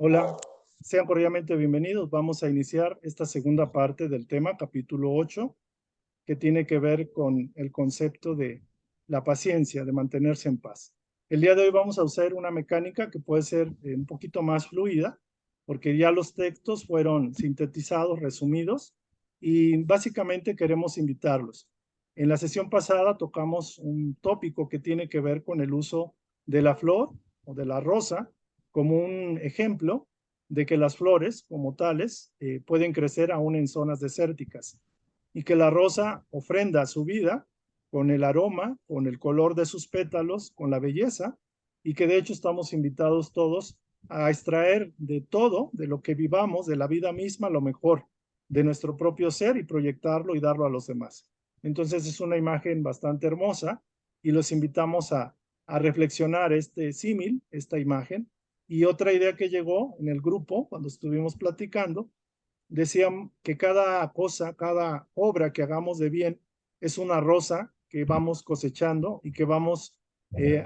Hola, sean cordialmente bienvenidos. Vamos a iniciar esta segunda parte del tema, capítulo 8, que tiene que ver con el concepto de la paciencia, de mantenerse en paz. El día de hoy vamos a usar una mecánica que puede ser un poquito más fluida, porque ya los textos fueron sintetizados, resumidos, y básicamente queremos invitarlos. En la sesión pasada tocamos un tópico que tiene que ver con el uso de la flor o de la rosa como un ejemplo de que las flores como tales pueden crecer aún en zonas desérticas y que la rosa ofrenda su vida con el aroma, con el color de sus pétalos, con la belleza, y que de hecho estamos invitados todos a extraer de todo, de lo que vivamos, de la vida misma, lo mejor de nuestro propio ser y proyectarlo y darlo a los demás. Entonces es una imagen bastante hermosa y los invitamos a reflexionar este símil, esta imagen. Y otra idea que llegó en el grupo cuando estuvimos platicando, decían que cada cosa, cada obra que hagamos de bien es una rosa que vamos cosechando y que vamos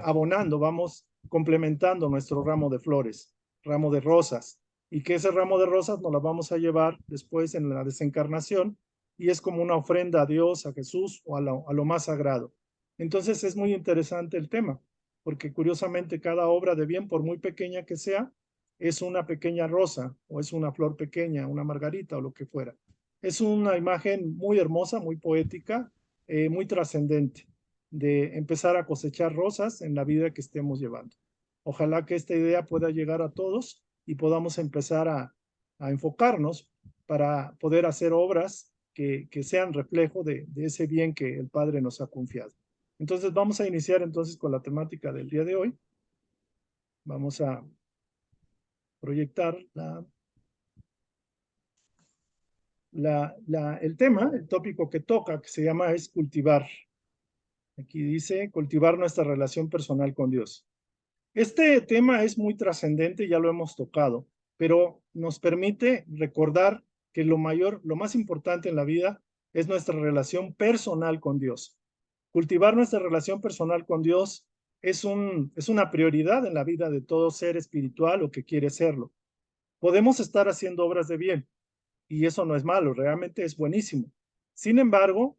abonando, vamos complementando nuestro ramo de flores, ramo de rosas, y que ese ramo de rosas nos la vamos a llevar después en la desencarnación y es como una ofrenda a Dios, a Jesús o a lo más sagrado. Entonces es muy interesante el tema, porque curiosamente cada obra de bien, por muy pequeña que sea, es una pequeña rosa o es una flor pequeña, una margarita o lo que fuera. Es una imagen muy hermosa, muy poética, muy trascendente de empezar a cosechar rosas en la vida que estemos llevando. Ojalá que esta idea pueda llegar a todos y podamos empezar a enfocarnos para poder hacer obras que sean reflejo de ese bien que el Padre nos ha confiado. Entonces vamos a iniciar entonces con la temática del día de hoy. Vamos a proyectar el tema, el tópico que toca, que se llama es cultivar. Aquí dice cultivar nuestra relación personal con Dios. Este tema es muy trascendente, ya lo hemos tocado, pero nos permite recordar que lo mayor, lo más importante en la vida es nuestra relación personal con Dios. Cultivar nuestra relación personal con Dios es una prioridad en la vida de todo ser espiritual o que quiere serlo. Podemos estar haciendo obras de bien, y eso no es malo, realmente es buenísimo. Sin embargo,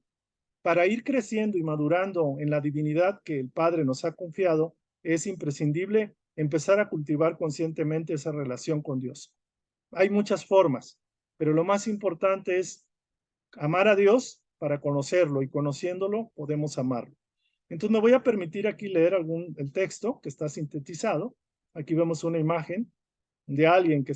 para ir creciendo y madurando en la divinidad que el Padre nos ha confiado, es imprescindible empezar a cultivar conscientemente esa relación con Dios. Hay muchas formas, pero lo más importante es amar a Dios para conocerlo y conociéndolo podemos amarlo. Entonces me voy a permitir aquí leer el texto que está sintetizado. Aquí vemos una imagen de alguien que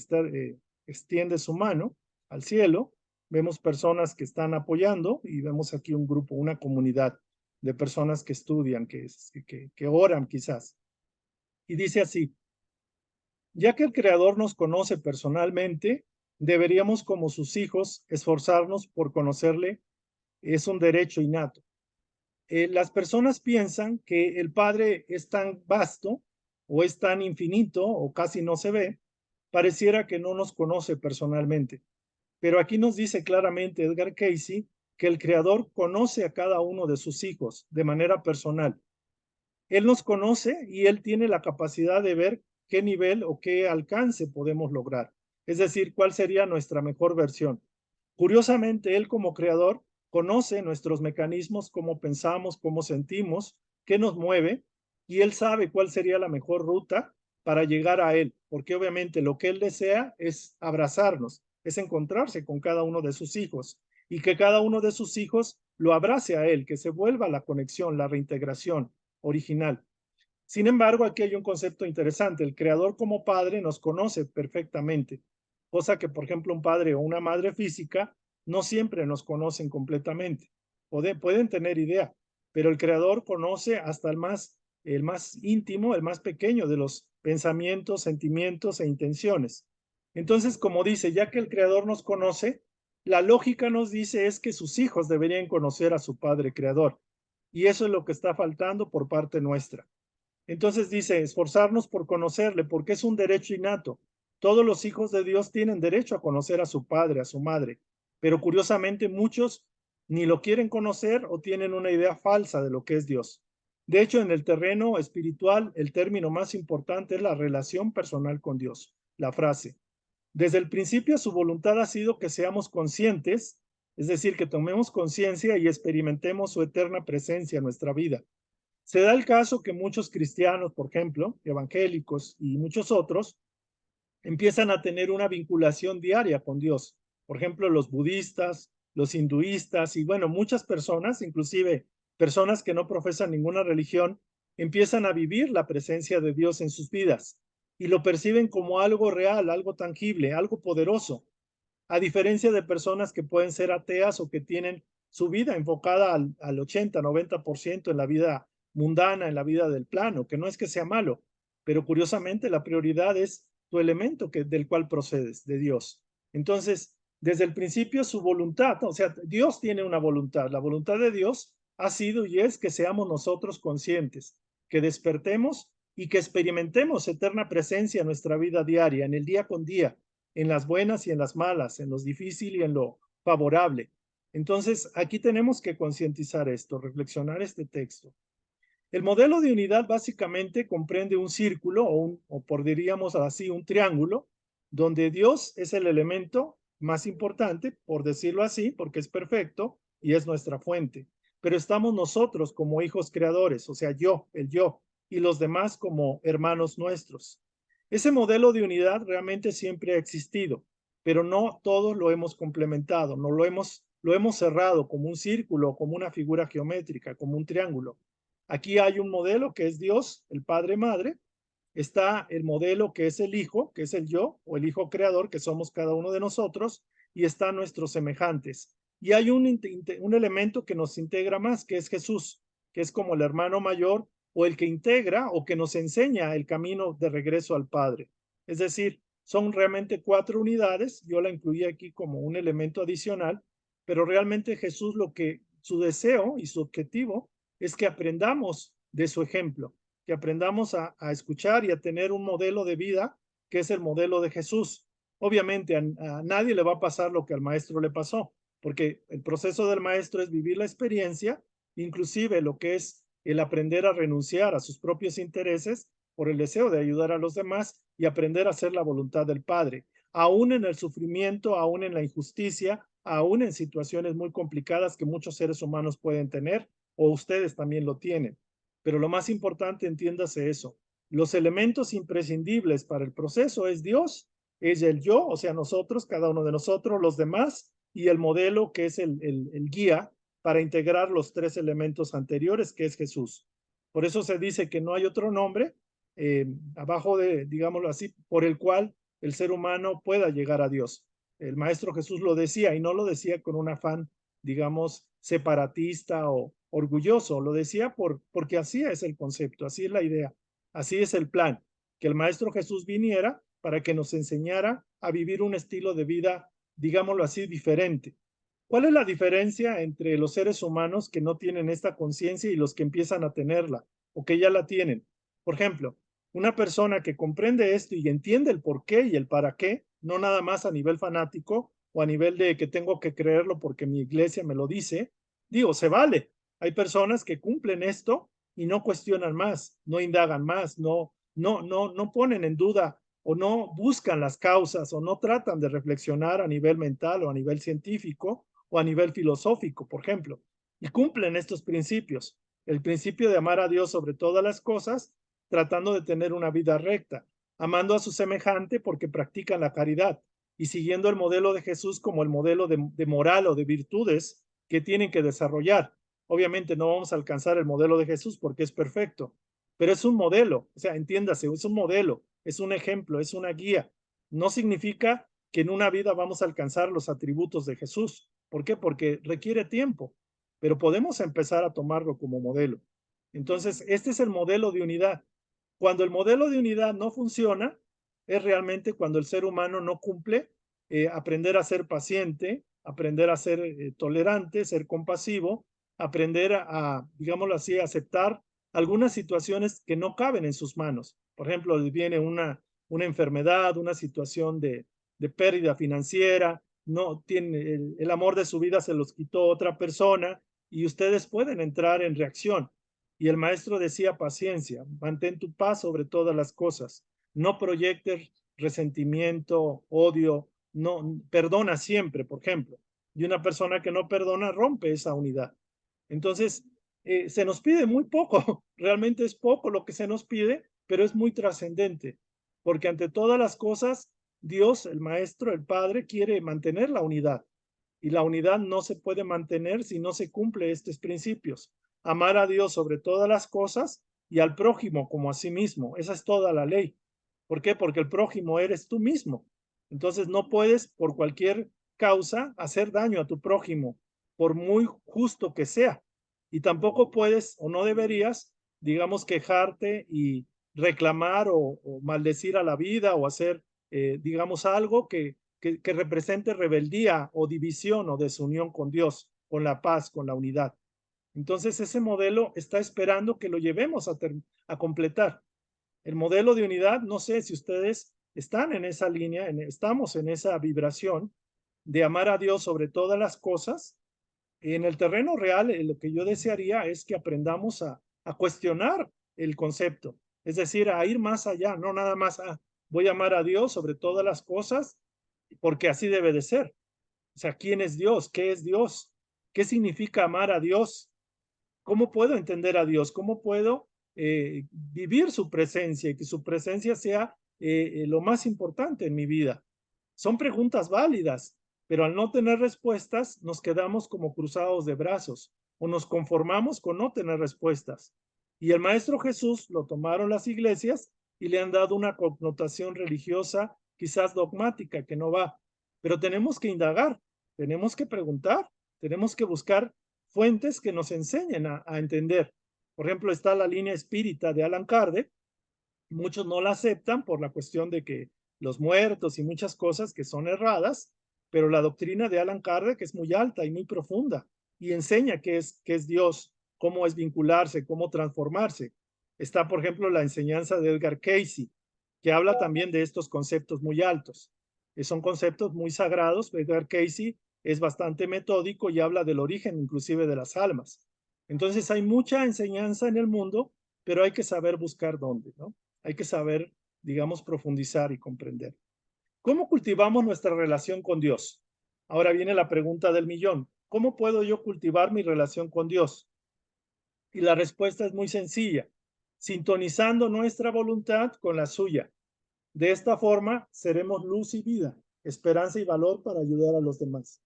extiende su mano al cielo. Vemos personas que están apoyando y vemos aquí un grupo, una comunidad de personas que estudian, que oran quizás. Y dice así: ya que el Creador nos conoce personalmente, deberíamos como sus hijos esforzarnos por conocerle. Es un derecho innato. Las personas piensan que el Padre es tan vasto o es tan infinito o casi no se ve, pareciera que no nos conoce personalmente. Pero aquí nos dice claramente Edgar Cayce que el Creador conoce a cada uno de sus hijos de manera personal. Él nos conoce y Él tiene la capacidad de ver qué nivel o qué alcance podemos lograr, es decir, cuál sería nuestra mejor versión. Curiosamente, Él como creador conoce nuestros mecanismos, cómo pensamos, cómo sentimos, qué nos mueve, y Él sabe cuál sería la mejor ruta para llegar a Él, porque obviamente lo que Él desea es abrazarnos, es encontrarse con cada uno de sus hijos y que cada uno de sus hijos lo abrace a Él, que se vuelva la conexión, la reintegración original. Sin embargo, aquí hay un concepto interesante. El creador como padre nos conoce perfectamente, cosa que, por ejemplo, un padre o una madre física no siempre nos conocen completamente. Pueden tener idea, pero el creador conoce hasta el más íntimo, el más pequeño de los pensamientos, sentimientos e intenciones. Entonces, como dice, ya que el creador nos conoce, la lógica nos dice es que sus hijos deberían conocer a su padre creador. Y eso es lo que está faltando por parte nuestra. Entonces dice, esforzarnos por conocerle, porque es un derecho innato. Todos los hijos de Dios tienen derecho a conocer a su padre, a su madre, pero curiosamente muchos ni lo quieren conocer o tienen una idea falsa de lo que es Dios. De hecho, en el terreno espiritual, el término más importante es la relación personal con Dios. la frase. Desde el principio su voluntad ha sido que seamos conscientes, es decir, que tomemos conciencia y experimentemos su eterna presencia en nuestra vida. Se da el caso que muchos cristianos, por ejemplo, evangélicos y muchos otros, empiezan a tener una vinculación diaria con Dios. Por ejemplo, los budistas, los hinduistas y bueno, muchas personas, inclusive personas que no profesan ninguna religión, empiezan a vivir la presencia de Dios en sus vidas y lo perciben como algo real, algo tangible, algo poderoso, a diferencia de personas que pueden ser ateas o que tienen su vida enfocada al 80, 90% en la vida mundana, en la vida del plano, que no es que sea malo, pero curiosamente la prioridad es tu elemento del cual procedes, de Dios. Entonces, desde el principio su voluntad, o sea, Dios tiene una voluntad, la voluntad de Dios ha sido y es que seamos nosotros conscientes, que despertemos y que experimentemos eterna presencia en nuestra vida diaria, en el día con día, en las buenas y en las malas, en lo difícil y en lo favorable. Entonces, aquí tenemos que concientizar esto, reflexionar este texto. El modelo de unidad básicamente comprende un círculo o por diríamos así, un triángulo, donde Dios es el elemento más importante, por decirlo así, porque es perfecto y es nuestra fuente. Pero estamos nosotros como hijos creadores, o sea, yo, el yo, y los demás como hermanos nuestros. Ese modelo de unidad realmente siempre ha existido, pero no todos lo hemos complementado, no lo hemos cerrado como un círculo, como una figura geométrica, como un triángulo. Aquí hay un modelo que es Dios, el Padre Madre, está el modelo que es el Hijo, que es el yo, o el Hijo Creador, que somos cada uno de nosotros, y están nuestros semejantes. Y hay un elemento que nos integra más, que es Jesús, que es como el hermano mayor o el que integra o que nos enseña el camino de regreso al Padre. Es decir, son realmente 4 unidades, yo la incluí aquí como un elemento adicional, pero realmente Jesús su deseo y su objetivo es que aprendamos de su ejemplo, que aprendamos a escuchar y a tener un modelo de vida que es el modelo de Jesús. Obviamente a nadie le va a pasar lo que al maestro le pasó, porque el proceso del maestro es vivir la experiencia, inclusive lo que es el aprender a renunciar a sus propios intereses por el deseo de ayudar a los demás y aprender a hacer la voluntad del Padre, aún en el sufrimiento, aún en la injusticia, aún en situaciones muy complicadas que muchos seres humanos pueden tener o ustedes también lo tienen. Pero lo más importante, entiéndase eso. Los elementos imprescindibles para el proceso es Dios, es el yo, o sea, nosotros, cada uno de nosotros, los demás, y el modelo que es el guía para integrar los 3 elementos anteriores, que es Jesús. Por eso se dice que no hay otro nombre abajo de, digámoslo así, por el cual el ser humano pueda llegar a Dios. El Maestro Jesús lo decía y no lo decía con un afán, digamos, separatista o orgulloso, lo decía porque así es el concepto, así es la idea, así es el plan, que el Maestro Jesús viniera para que nos enseñara a vivir un estilo de vida, digámoslo así, diferente. ¿Cuál es la diferencia entre los seres humanos que no tienen esta conciencia y los que empiezan a tenerla o que ya la tienen? Por ejemplo, una persona que comprende esto y entiende el por qué y el para qué, no nada más a nivel fanático o a nivel de que tengo que creerlo porque mi iglesia me lo dice, digo, se vale. Hay personas que cumplen esto y no cuestionan más, no indagan más, no ponen en duda o no buscan las causas o no tratan de reflexionar a nivel mental o a nivel científico o a nivel filosófico, por ejemplo, y cumplen estos principios. El principio de amar a Dios sobre todas las cosas, tratando de tener una vida recta, amando a su semejante porque practican la caridad y siguiendo el modelo de Jesús como el modelo de moral o de virtudes que tienen que desarrollar. Obviamente no vamos a alcanzar el modelo de Jesús porque es perfecto, pero es un modelo, o sea, entiéndase, es un modelo, es un ejemplo, es una guía. No significa que en una vida vamos a alcanzar los atributos de Jesús. ¿Por qué? Porque requiere tiempo, pero podemos empezar a tomarlo como modelo. Entonces, este es el modelo de unidad. Cuando el modelo de unidad no funciona, es realmente cuando el ser humano no cumple aprender a ser paciente, aprender a ser tolerante, ser compasivo, aprender digámoslo así, a aceptar algunas situaciones que no caben en sus manos. Por ejemplo, viene una enfermedad, una situación de pérdida financiera, no tiene el amor de su vida se los quitó otra persona y ustedes pueden entrar en reacción. Y el maestro decía paciencia, mantén tu paz sobre todas las cosas, no proyectes resentimiento, odio, no perdona siempre, por ejemplo. Y una persona que no perdona rompe esa unidad. Entonces, se nos pide muy poco, realmente es poco lo que se nos pide, pero es muy trascendente, porque ante todas las cosas, Dios, el Maestro, el Padre, quiere mantener la unidad. Y la unidad no se puede mantener si no se cumple estos principios. Amar a Dios sobre todas las cosas y al prójimo como a sí mismo. Esa es toda la ley. ¿Por qué? Porque el prójimo eres tú mismo. Entonces no puedes por cualquier causa hacer daño a tu prójimo, por muy justo que sea. Y tampoco puedes o no deberías, digamos, quejarte y reclamar o maldecir a la vida o hacer, digamos, algo que represente rebeldía o división o desunión con Dios, con la paz, con la unidad. Entonces ese modelo está esperando que lo llevemos a completar. El modelo de unidad, no sé si ustedes están en esa línea, estamos en esa vibración de amar a Dios sobre todas las cosas. En el terreno real, lo que yo desearía es que aprendamos a cuestionar el concepto, es decir, a ir más allá, no nada más voy a amar a Dios sobre todas las cosas, porque así debe de ser. O sea, ¿quién es Dios? ¿Qué es Dios? ¿Qué significa amar a Dios? ¿Cómo puedo entender a Dios? ¿Cómo puedo vivir su presencia y que su presencia sea lo más importante en mi vida? Son preguntas válidas, pero al no tener respuestas nos quedamos como cruzados de brazos o nos conformamos con no tener respuestas. Y el Maestro Jesús lo tomaron las iglesias y le han dado una connotación religiosa, quizás dogmática, que no va. Pero tenemos que indagar, tenemos que preguntar, tenemos que buscar fuentes que nos enseñen a entender. Por ejemplo, está la línea espírita de Allan Kardec. Muchos no la aceptan por la cuestión de que los muertos y muchas cosas que son erradas, pero la doctrina de Allan Kardec es muy alta y muy profunda y enseña qué es Dios, cómo es vincularse, cómo transformarse. Está, por ejemplo, la enseñanza de Edgar Cayce, que habla también de estos conceptos muy altos. Son conceptos muy sagrados. Edgar Cayce es bastante metódico y habla del origen inclusive de las almas. Entonces hay mucha enseñanza en el mundo, pero hay que saber buscar dónde, ¿no? Hay que saber, digamos, profundizar y comprender. ¿Cómo cultivamos nuestra relación con Dios? Ahora viene la pregunta del millón. ¿Cómo puedo yo cultivar mi relación con Dios? Y la respuesta es muy sencilla, sintonizando nuestra voluntad con la suya. De esta forma, seremos luz y vida, esperanza y valor para ayudar a los demás.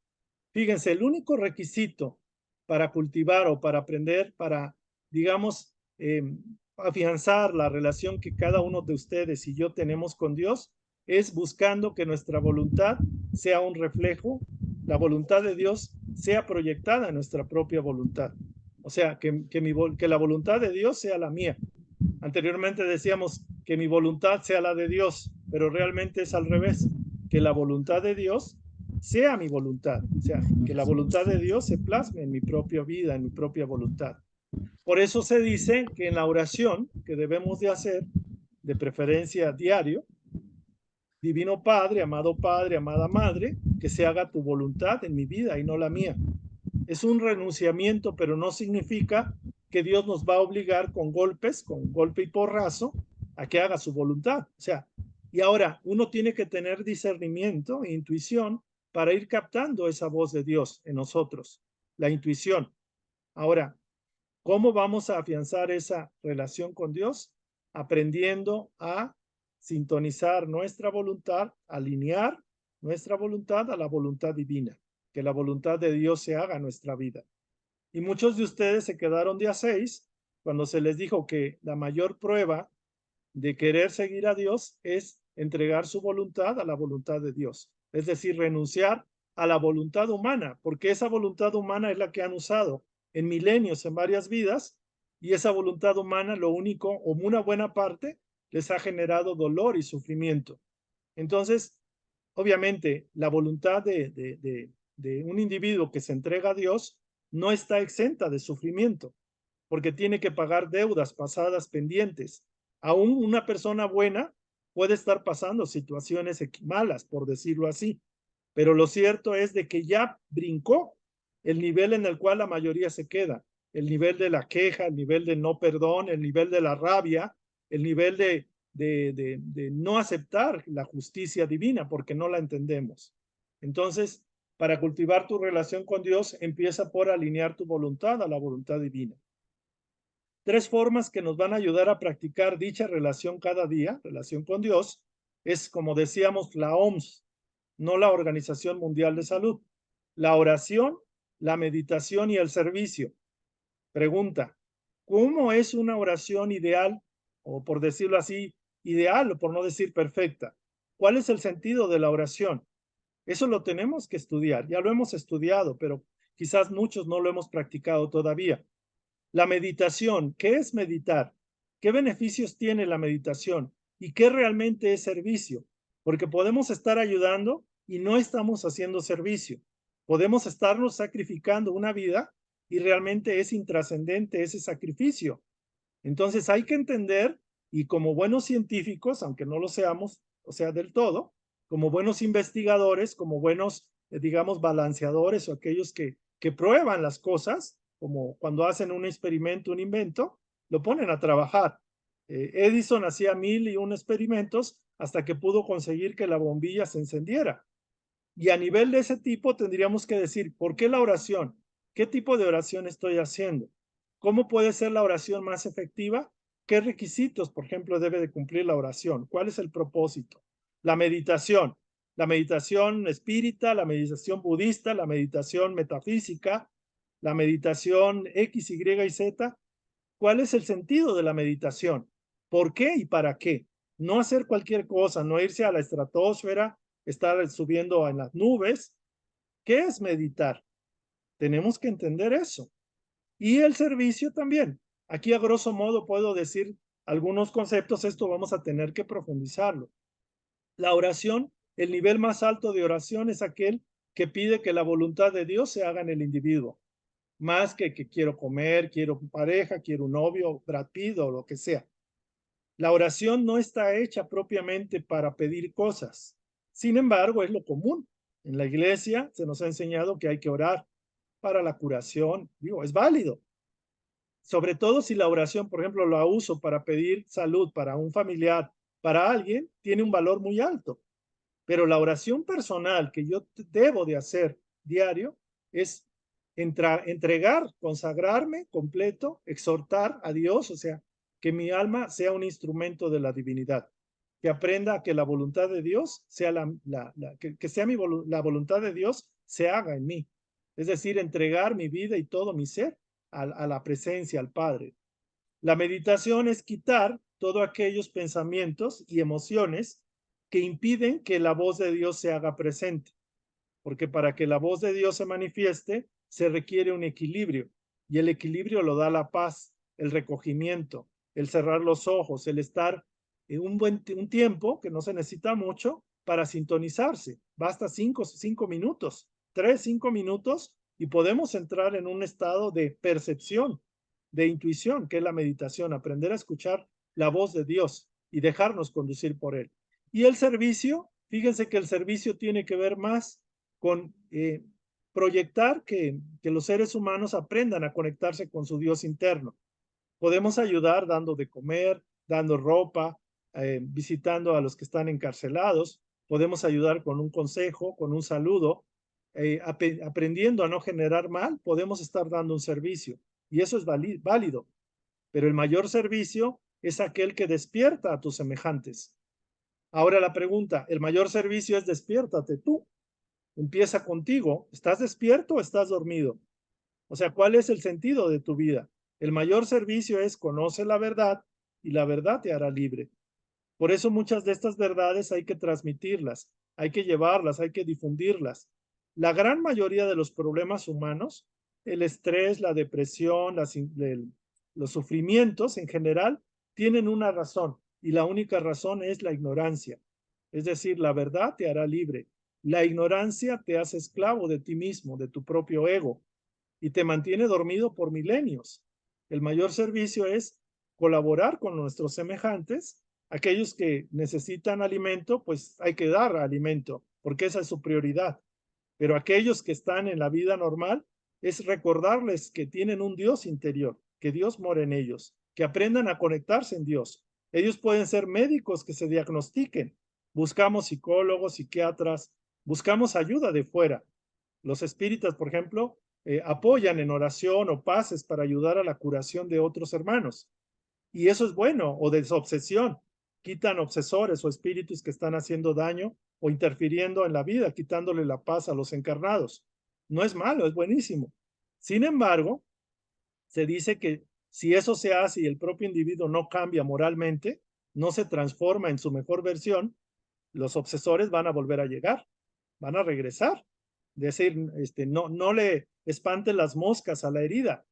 Fíjense, el único requisito para cultivar o para aprender, para, digamos, afianzar la relación que cada uno de ustedes y yo tenemos con Dios, es buscando que nuestra voluntad sea un reflejo, la voluntad de Dios sea proyectada en nuestra propia voluntad. O sea, que la voluntad de Dios sea la mía. Anteriormente decíamos que mi voluntad sea la de Dios, pero realmente es al revés, que la voluntad de Dios sea mi voluntad, o sea, que la voluntad de Dios se plasme en mi propia vida, en mi propia voluntad. Por eso se dice que en la oración que debemos de hacer, de preferencia diario, Divino Padre, amada Madre, que se haga tu voluntad en mi vida y no la mía. Es un renunciamiento, pero no significa que Dios nos va a obligar con golpes, con golpe y porrazo, a que haga su voluntad. O sea, y ahora uno tiene que tener discernimiento e intuición para ir captando esa voz de Dios en nosotros, la intuición. Ahora, ¿cómo vamos a afianzar esa relación con Dios? Aprendiendo a sintonizar nuestra voluntad, alinear nuestra voluntad a la voluntad divina, que la voluntad de Dios se haga en nuestra vida. Y muchos de ustedes se quedaron de a 6 cuando se les dijo que la mayor prueba de querer seguir a Dios es entregar su voluntad a la voluntad de Dios, es decir, renunciar a la voluntad humana, porque esa voluntad humana es la que han usado en milenios, en varias vidas, y esa voluntad humana lo único, o una buena parte, les ha generado dolor y sufrimiento. Entonces, obviamente, la voluntad de un individuo que se entrega a Dios no está exenta de sufrimiento, porque tiene que pagar deudas pasadas pendientes. Aún una persona buena puede estar pasando situaciones malas, por decirlo así, pero lo cierto es de que ya brincó el nivel en el cual la mayoría se queda, el nivel de la queja, el nivel de no perdón, el nivel de la rabia, el nivel de no aceptar la justicia divina porque no la entendemos. Entonces, para cultivar tu relación con Dios, empieza por alinear tu voluntad a la voluntad divina. 3 formas que nos van a ayudar a practicar dicha relación cada día, relación con Dios, es, como decíamos, la OMS, no la Organización Mundial de Salud. La oración, la meditación y el servicio. Pregunta, ¿cómo es una oración ideal, o por decirlo así, ideal, o por no decir perfecta? ¿Cuál es el sentido de la oración? Eso lo tenemos que estudiar, ya lo hemos estudiado, pero quizás muchos no lo hemos practicado todavía. La meditación, ¿qué es meditar? ¿Qué beneficios tiene la meditación? ¿Y qué realmente es servicio? Porque podemos estar ayudando y no estamos haciendo servicio. Podemos estarnos sacrificando una vida y realmente es intrascendente ese sacrificio. Entonces hay que entender, y como buenos científicos, aunque no lo seamos, o sea, del todo, como buenos investigadores, como buenos, digamos, balanceadores o aquellos que prueban las cosas, como cuando hacen un experimento, un invento, lo ponen a trabajar. Edison hacía 1001 experimentos hasta que pudo conseguir que la bombilla se encendiera. Y a nivel de ese tipo tendríamos que decir, ¿por qué la oración? ¿Qué tipo de oración estoy haciendo? ¿Cómo puede ser la oración más efectiva? ¿Qué requisitos, por ejemplo, debe de cumplir la oración? ¿Cuál es el propósito? La meditación espírita, la meditación budista, la meditación metafísica, la meditación X, Y y Z. ¿Cuál es el sentido de la meditación? ¿Por qué y para qué? No hacer cualquier cosa, no irse a la estratosfera, estar subiendo en las nubes. ¿Qué es meditar? Tenemos que entender eso. Y el servicio también. Aquí a grosso modo puedo decir algunos conceptos, esto vamos a tener que profundizarlo. La oración, el nivel más alto de oración es aquel que pide que la voluntad de Dios se haga en el individuo, más que quiero comer, quiero pareja, quiero un novio, Brad Pitt o lo que sea. La oración no está hecha propiamente para pedir cosas. Sin embargo, es lo común. En la iglesia se nos ha enseñado que hay que orar para la curación. Digo, es válido. Sobre todo si la oración, por ejemplo, la uso para pedir salud para un familiar, para alguien, tiene un valor muy alto. Pero la oración personal que yo debo de hacer diario es entregar, consagrarme completo, exhortar a Dios, o sea, que mi alma sea un instrumento de la divinidad, que aprenda a que la voluntad de Dios sea que sea la voluntad de Dios se haga en mí. Es decir, entregar mi vida y todo mi ser a la presencia, al Padre. La meditación es quitar todos aquellos pensamientos y emociones que impiden que la voz de Dios se haga presente, porque para que la voz de Dios se manifieste se requiere un equilibrio, y el equilibrio lo da la paz, el recogimiento, el cerrar los ojos, el estar en un tiempo que no se necesita mucho para sintonizarse. Basta 5 minutos, 3, 5 minutos, y podemos entrar en un estado de percepción, de intuición, que es la meditación, aprender a escuchar la voz de Dios y dejarnos conducir por él. Y el servicio, fíjense que el servicio tiene que ver más con proyectar que los seres humanos aprendan a conectarse con su Dios interno. Podemos ayudar dando de comer, dando ropa, visitando a los que están encarcelados. Podemos ayudar con un consejo, con un saludo. Aprendiendo a no generar mal, podemos estar dando un servicio. Y eso es válido. Pero el mayor servicio es aquel que despierta a tus semejantes. Ahora la pregunta, el mayor servicio es despiértate tú. Empieza contigo. ¿Estás despierto o estás dormido? O sea, ¿cuál es el sentido de tu vida? El mayor servicio es conoce la verdad y la verdad te hará libre. Por eso muchas de estas verdades hay que transmitirlas, hay que llevarlas, hay que difundirlas. La gran mayoría de los problemas humanos, el estrés, la depresión, los sufrimientos en general, tienen una razón y la única razón es la ignorancia. Es decir, la verdad te hará libre. La ignorancia te hace esclavo de ti mismo, de tu propio ego, y te mantiene dormido por milenios. El mayor servicio es colaborar con nuestros semejantes. Aquellos que necesitan alimento, pues hay que dar alimento, porque esa es su prioridad. Pero aquellos que están en la vida normal, es recordarles que tienen un Dios interior, que Dios mora en ellos, que aprendan a conectarse en Dios. Ellos pueden ser médicos que se diagnostiquen. Buscamos psicólogos, psiquiatras, buscamos ayuda de fuera. Los espíritas, por ejemplo, apoyan en oración o paces para ayudar a la curación de otros hermanos. Y eso es bueno, o desobsesión. Quitan obsesores o espíritus que están haciendo daño o interfiriendo en la vida, quitándole la paz a los encarnados. No es malo, es buenísimo. Sin embargo, se dice que si eso se hace y el propio individuo no cambia moralmente, no se transforma en su mejor versión, los obsesores van a volver a llegar, van a regresar. Es decir, no le espanten las moscas a la herida.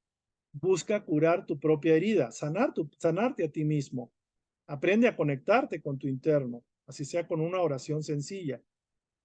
Busca curar tu propia herida, sanarte a ti mismo. Aprende a conectarte con tu interno, así sea con una oración sencilla.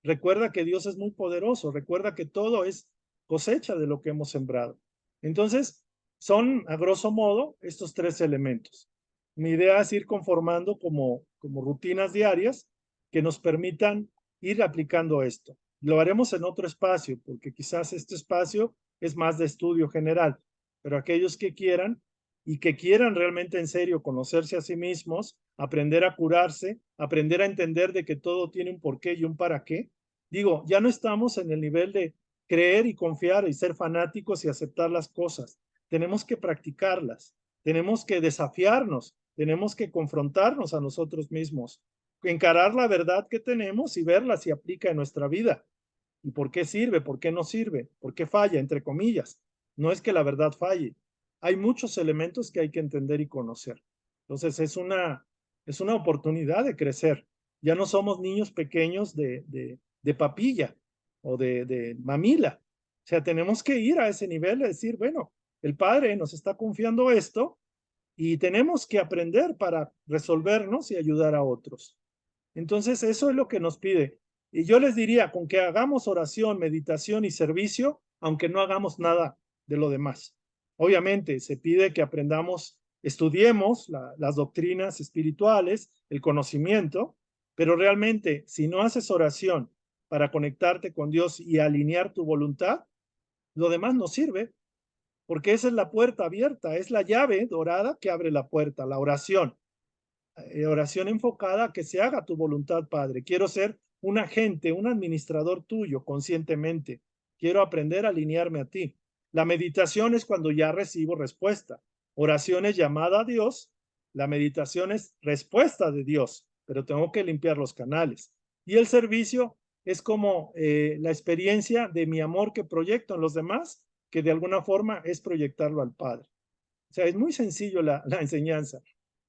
Recuerda que Dios es muy poderoso, recuerda que todo es cosecha de lo que hemos sembrado. Entonces, son a grosso modo estos tres elementos. Mi idea es ir conformando como rutinas diarias que nos permitan ir aplicando esto. Lo haremos en otro espacio, porque quizás este espacio es más de estudio general, pero aquellos que quieran y que quieran realmente en serio conocerse a sí mismos, aprender a curarse, aprender a entender de que todo tiene un porqué y un para qué. Digo, ya no estamos en el nivel de creer y confiar y ser fanáticos y aceptar las cosas. Tenemos que practicarlas, tenemos que desafiarnos, tenemos que confrontarnos a nosotros mismos, encarar la verdad que tenemos y verla si aplica en nuestra vida. ¿Y por qué sirve? ¿Por qué no sirve? ¿Por qué falla? Entre comillas. No es que la verdad falle. Hay muchos elementos que hay que entender y conocer. Entonces es una oportunidad de crecer. Ya no somos niños pequeños de papilla o de mamila. O sea, tenemos que ir a ese nivel de decir, bueno, el Padre nos está confiando esto y tenemos que aprender para resolvernos y ayudar a otros. Entonces, eso es lo que nos pide. Y yo les diría, con que hagamos oración, meditación y servicio, aunque no hagamos nada de lo demás. Obviamente, se pide que aprendamos, estudiemos las doctrinas espirituales, el conocimiento, pero realmente, si no haces oración para conectarte con Dios y alinear tu voluntad, lo demás no sirve, porque esa es la puerta abierta, es la llave dorada que abre la puerta, la oración. Oración enfocada a que se haga tu voluntad, Padre. Quiero ser un agente, un administrador tuyo conscientemente. Quiero aprender a alinearme a ti. La meditación es cuando ya recibo respuesta. Oración es llamada a Dios. La meditación es respuesta de Dios, pero tengo que limpiar los canales. Y el servicio es como la experiencia de mi amor que proyecto en los demás, que de alguna forma es proyectarlo al Padre. O sea, es muy sencillo la enseñanza.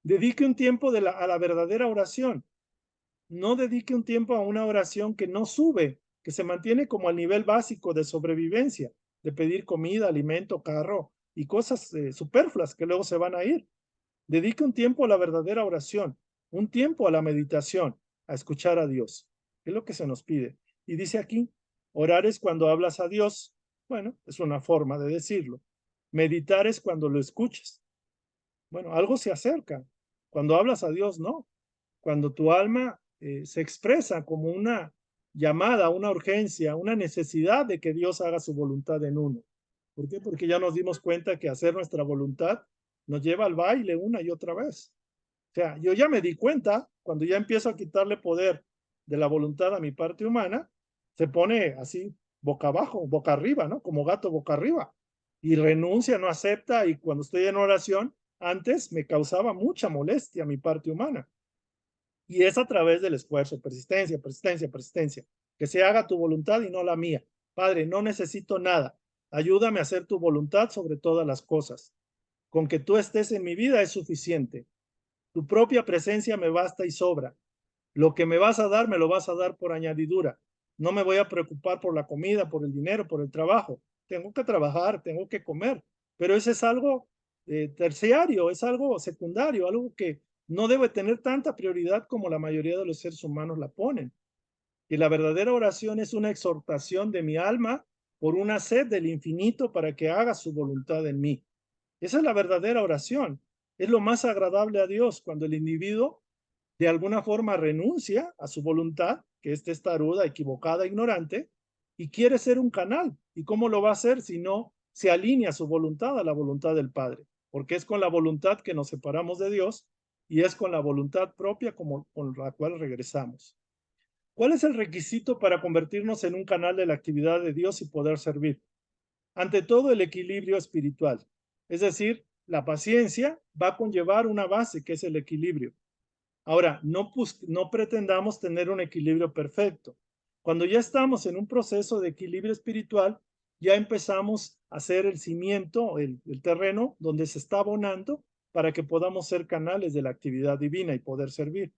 Dedique un tiempo a la verdadera oración. No dedique un tiempo a una oración que no sube, que se mantiene como al nivel básico de sobrevivencia, de pedir comida, alimento, carro y cosas superfluas que luego se van a ir. Dedique un tiempo a la verdadera oración, un tiempo a la meditación, a escuchar a Dios. Es lo que se nos pide. Y dice aquí, orar es cuando hablas a Dios. Bueno, es una forma de decirlo. Meditar es cuando lo escuchas. Bueno, algo se acerca. Cuando hablas a Dios, no. Cuando tu alma se expresa como una llamada, una urgencia, una necesidad de que Dios haga su voluntad en uno. ¿Por qué? Porque ya nos dimos cuenta que hacer nuestra voluntad nos lleva al baile una y otra vez. O sea, yo ya me di cuenta, cuando ya empiezo a quitarle poder de la voluntad a mi parte humana, se pone así, boca abajo, boca arriba, ¿no? Como gato boca arriba. Y renuncia, no acepta, y cuando estoy en oración, antes me causaba mucha molestia mi parte humana. Y es a través del esfuerzo, persistencia, persistencia, persistencia. Que se haga tu voluntad y no la mía. Padre, no necesito nada. Ayúdame a hacer tu voluntad sobre todas las cosas. Con que tú estés en mi vida es suficiente. Tu propia presencia me basta y sobra. Lo que me vas a dar, me lo vas a dar por añadidura. No me voy a preocupar por la comida, por el dinero, por el trabajo. Tengo que trabajar, tengo que comer, pero ese es algo terciario, es algo secundario, algo que no debe tener tanta prioridad como la mayoría de los seres humanos la ponen. Y la verdadera oración es una exhortación de mi alma por una sed del infinito para que haga su voluntad en mí. Esa es la verdadera oración. Es lo más agradable a Dios cuando el individuo de alguna forma renuncia a su voluntad, que es testaruda, equivocada, ignorante, y quiere ser un canal. ¿Y cómo lo va a hacer si no se alinea su voluntad a la voluntad del Padre? Porque es con la voluntad que nos separamos de Dios y es con la voluntad propia con la cual regresamos. ¿Cuál es el requisito para convertirnos en un canal de la actividad de Dios y poder servir? Ante todo, el equilibrio espiritual. Es decir, la paciencia va a conllevar una base que es el equilibrio. Ahora, no pretendamos tener un equilibrio perfecto. Cuando ya estamos en un proceso de equilibrio espiritual, ya empezamos a hacer el cimiento, el terreno donde se está abonando para que podamos ser canales de la actividad divina y poder servir.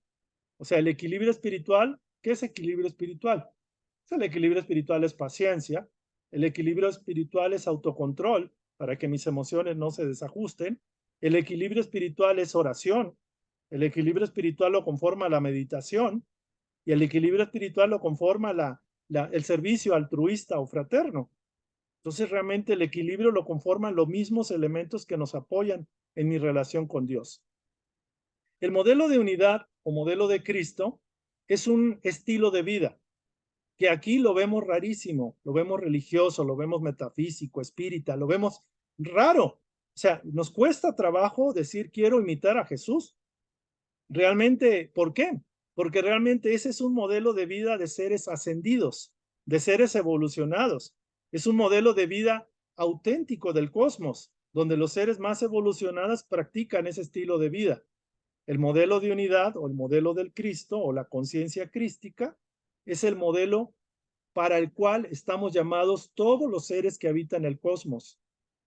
O sea, el equilibrio espiritual, ¿qué es equilibrio espiritual? El equilibrio espiritual es paciencia, el equilibrio espiritual es autocontrol para que mis emociones no se desajusten, el equilibrio espiritual es oración, el equilibrio espiritual lo conforma la meditación y el equilibrio espiritual lo conforma el servicio altruista o fraterno. Entonces realmente el equilibrio lo conforman los mismos elementos que nos apoyan en mi relación con Dios. El modelo de unidad o modelo de Cristo es un estilo de vida que aquí lo vemos rarísimo, lo vemos religioso, lo vemos metafísico, espírita, lo vemos raro. O sea, nos cuesta trabajo decir quiero imitar a Jesús. Realmente, ¿por qué? Porque realmente ese es un modelo de vida de seres ascendidos, de seres evolucionados. Es un modelo de vida auténtico del cosmos, donde los seres más evolucionados practican ese estilo de vida. El modelo de unidad o el modelo del Cristo o la conciencia crística es el modelo para el cual estamos llamados todos los seres que habitan el cosmos.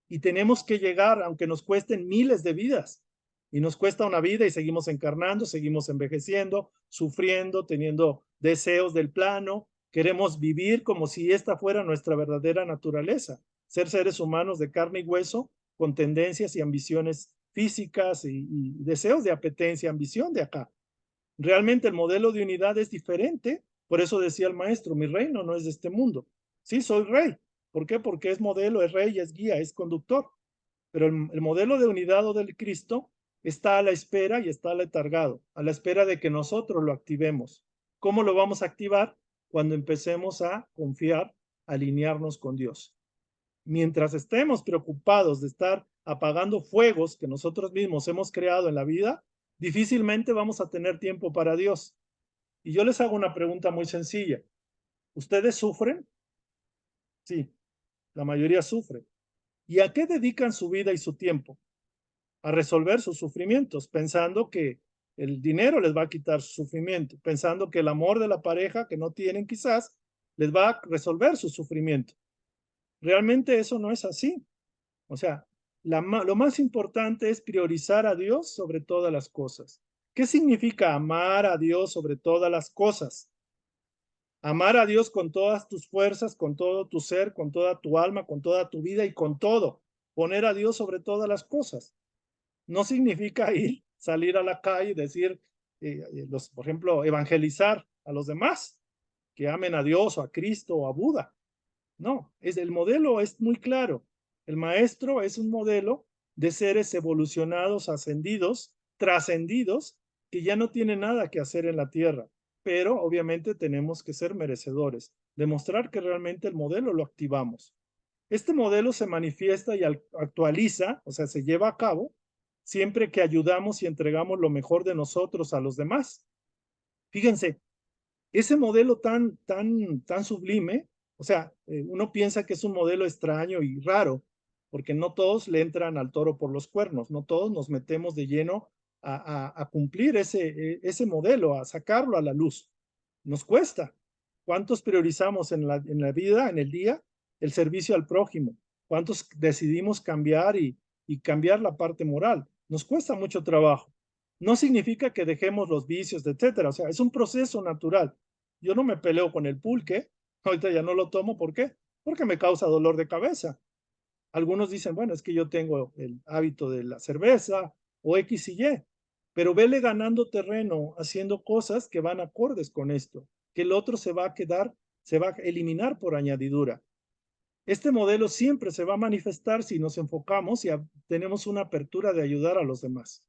Y tenemos que llegar, aunque nos cuesten miles de vidas. Y nos cuesta una vida y seguimos encarnando, seguimos envejeciendo, sufriendo, teniendo deseos del plano. Queremos vivir como si esta fuera nuestra verdadera naturaleza. Ser seres humanos de carne y hueso con tendencias y ambiciones físicas y deseos de apetencia, ambición de acá. Realmente el modelo de unidad es diferente. Por eso decía el maestro, mi reino no es de este mundo. Sí, soy rey. ¿Por qué? Porque es modelo, es rey, es guía, es conductor. Pero el modelo de unidad o del Cristo está a la espera y está letargado, a la espera de que nosotros lo activemos. ¿Cómo lo vamos a activar? Cuando empecemos a confiar, alinearnos con Dios. Mientras estemos preocupados de estar apagando fuegos que nosotros mismos hemos creado en la vida, difícilmente vamos a tener tiempo para Dios. Y yo les hago una pregunta muy sencilla. ¿Ustedes sufren? Sí, la mayoría sufre. ¿Y a qué dedican su vida y su tiempo? A resolver sus sufrimientos, pensando que el dinero les va a quitar su sufrimiento, pensando que el amor de la pareja que no tienen quizás les va a resolver su sufrimiento. Realmente eso no es así. O sea, lo más importante es priorizar a Dios sobre todas las cosas. ¿Qué significa amar a Dios sobre todas las cosas? Amar a Dios con todas tus fuerzas, con todo tu ser, con toda tu alma, con toda tu vida y con todo. Poner a Dios sobre todas las cosas. No significa salir a la calle y decir, por ejemplo, evangelizar a los demás, que amen a Dios o a Cristo o a Buda. No, el modelo es muy claro. El maestro es un modelo de seres evolucionados, ascendidos, trascendidos, que ya no tienen nada que hacer en la tierra, pero obviamente tenemos que ser merecedores, demostrar que realmente el modelo lo activamos. Este modelo se manifiesta y actualiza, o sea, se lleva a cabo siempre que ayudamos y entregamos lo mejor de nosotros a los demás. Fíjense, ese modelo tan sublime, o sea, uno piensa que es un modelo extraño y raro, porque no todos le entran al toro por los cuernos, no todos nos metemos de lleno a cumplir ese modelo, a sacarlo a la luz. Nos cuesta. ¿Cuántos priorizamos en la vida, en el día, el servicio al prójimo? ¿Cuántos decidimos cambiar y cambiar la parte moral? Nos cuesta mucho trabajo. No significa que dejemos los vicios, etcétera. O sea, es un proceso natural. Yo no me peleo con el pulque, ahorita ya no lo tomo, ¿por qué? Porque me causa dolor de cabeza. Algunos dicen, bueno, es que yo tengo el hábito de la cerveza o X y Y, pero vele ganando terreno haciendo cosas que van acordes con esto, que el otro se va a quedar, se va a eliminar por añadidura. Este modelo siempre se va a manifestar si nos enfocamos y tenemos una apertura de ayudar a los demás.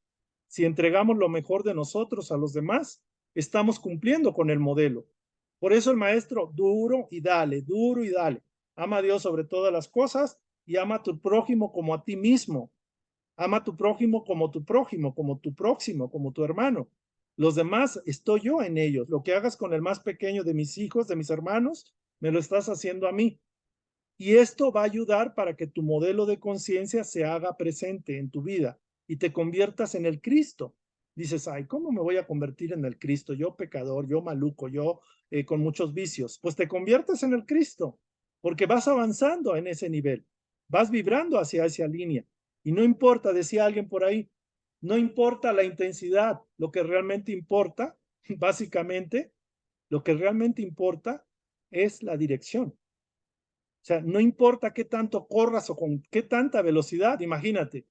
Si entregamos lo mejor de nosotros a los demás, estamos cumpliendo con el modelo. Por eso el maestro, duro y dale, duro y dale. Ama a Dios sobre todas las cosas y ama a tu prójimo como a ti mismo. Ama a tu prójimo, como tu próximo, como tu hermano. Los demás, estoy yo en ellos. Lo que hagas con el más pequeño de mis hijos, de mis hermanos, me lo estás haciendo a mí. Y esto va a ayudar para que tu modelo de conciencia se haga presente en tu vida y te conviertas en el Cristo. Dices, ay, ¿cómo me voy a convertir en el Cristo? Yo pecador, yo maluco, yo con muchos vicios. Pues te conviertes en el Cristo, porque vas avanzando en ese nivel, vas vibrando hacia esa línea. Y no importa, decía alguien por ahí, no importa la intensidad, lo que realmente importa, básicamente, lo que realmente importa es la dirección. O sea, no importa qué tanto corras o con qué tanta velocidad, imagínate.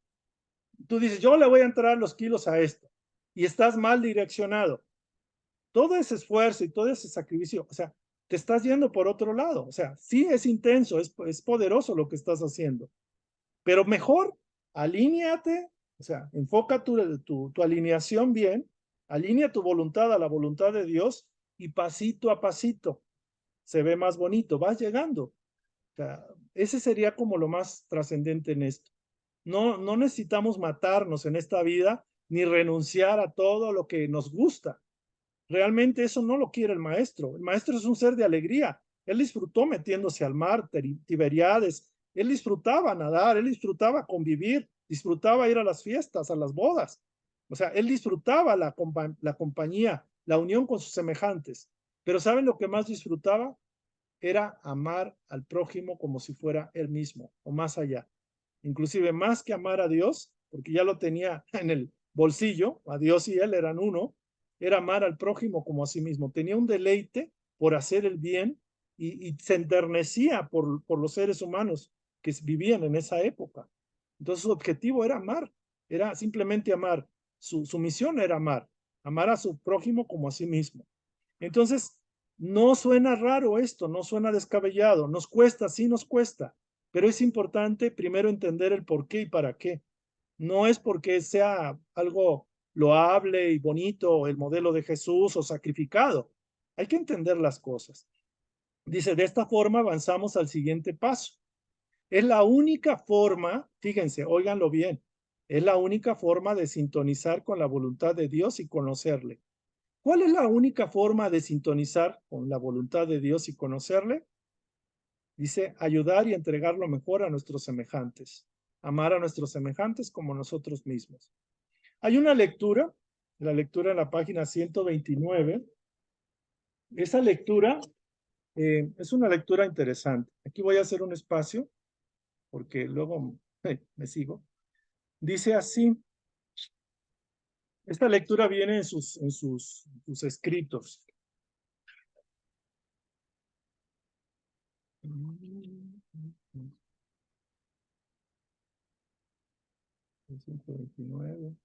Tú dices, yo le voy a entrar los kilos a esto y estás mal direccionado. Todo ese esfuerzo y todo ese sacrificio, o sea, te estás yendo por otro lado. O sea, sí es intenso, es poderoso lo que estás haciendo, pero mejor alíñate, o sea, enfoca tu alineación bien, alinea tu voluntad a la voluntad de Dios y pasito a pasito se ve más bonito, vas llegando. O sea, ese sería como lo más trascendente en esto. No necesitamos matarnos en esta vida ni renunciar a todo lo que nos gusta. Realmente eso no lo quiere el maestro. El maestro es un ser de alegría. Él disfrutó metiéndose al mar, Tiberiades. Él disfrutaba nadar, él disfrutaba convivir, disfrutaba ir a las fiestas, a las bodas. O sea, él disfrutaba la compañía, la unión con sus semejantes. Pero ¿saben lo que más disfrutaba? Era amar al prójimo como si fuera él mismo o más allá. Inclusive más que amar a Dios, porque ya lo tenía en el bolsillo, a Dios y él eran uno, era amar al prójimo como a sí mismo. Tenía un deleite por hacer el bien y se enternecía por los seres humanos que vivían en esa época. Entonces su objetivo era amar, era simplemente amar. Su misión era amar, amar a su prójimo como a sí mismo. Entonces, no suena raro esto, no suena descabellado, nos cuesta, sí nos cuesta, pero es importante primero entender el por qué y para qué. No es porque sea algo loable y bonito el modelo de Jesús o sacrificado. Hay que entender las cosas. Dice, de esta forma avanzamos al siguiente paso. Es la única forma, fíjense, óiganlo bien, es la única forma de sintonizar con la voluntad de Dios y conocerle. ¿Cuál es la única forma de sintonizar con la voluntad de Dios y conocerle? Dice, ayudar y entregar lo mejor a nuestros semejantes. Amar a nuestros semejantes como nosotros mismos. Hay una lectura, la lectura en la página 129. Esa lectura es una lectura interesante. Aquí voy a hacer un espacio porque luego me sigo. Dice así, esta lectura viene en sus escritos. 129.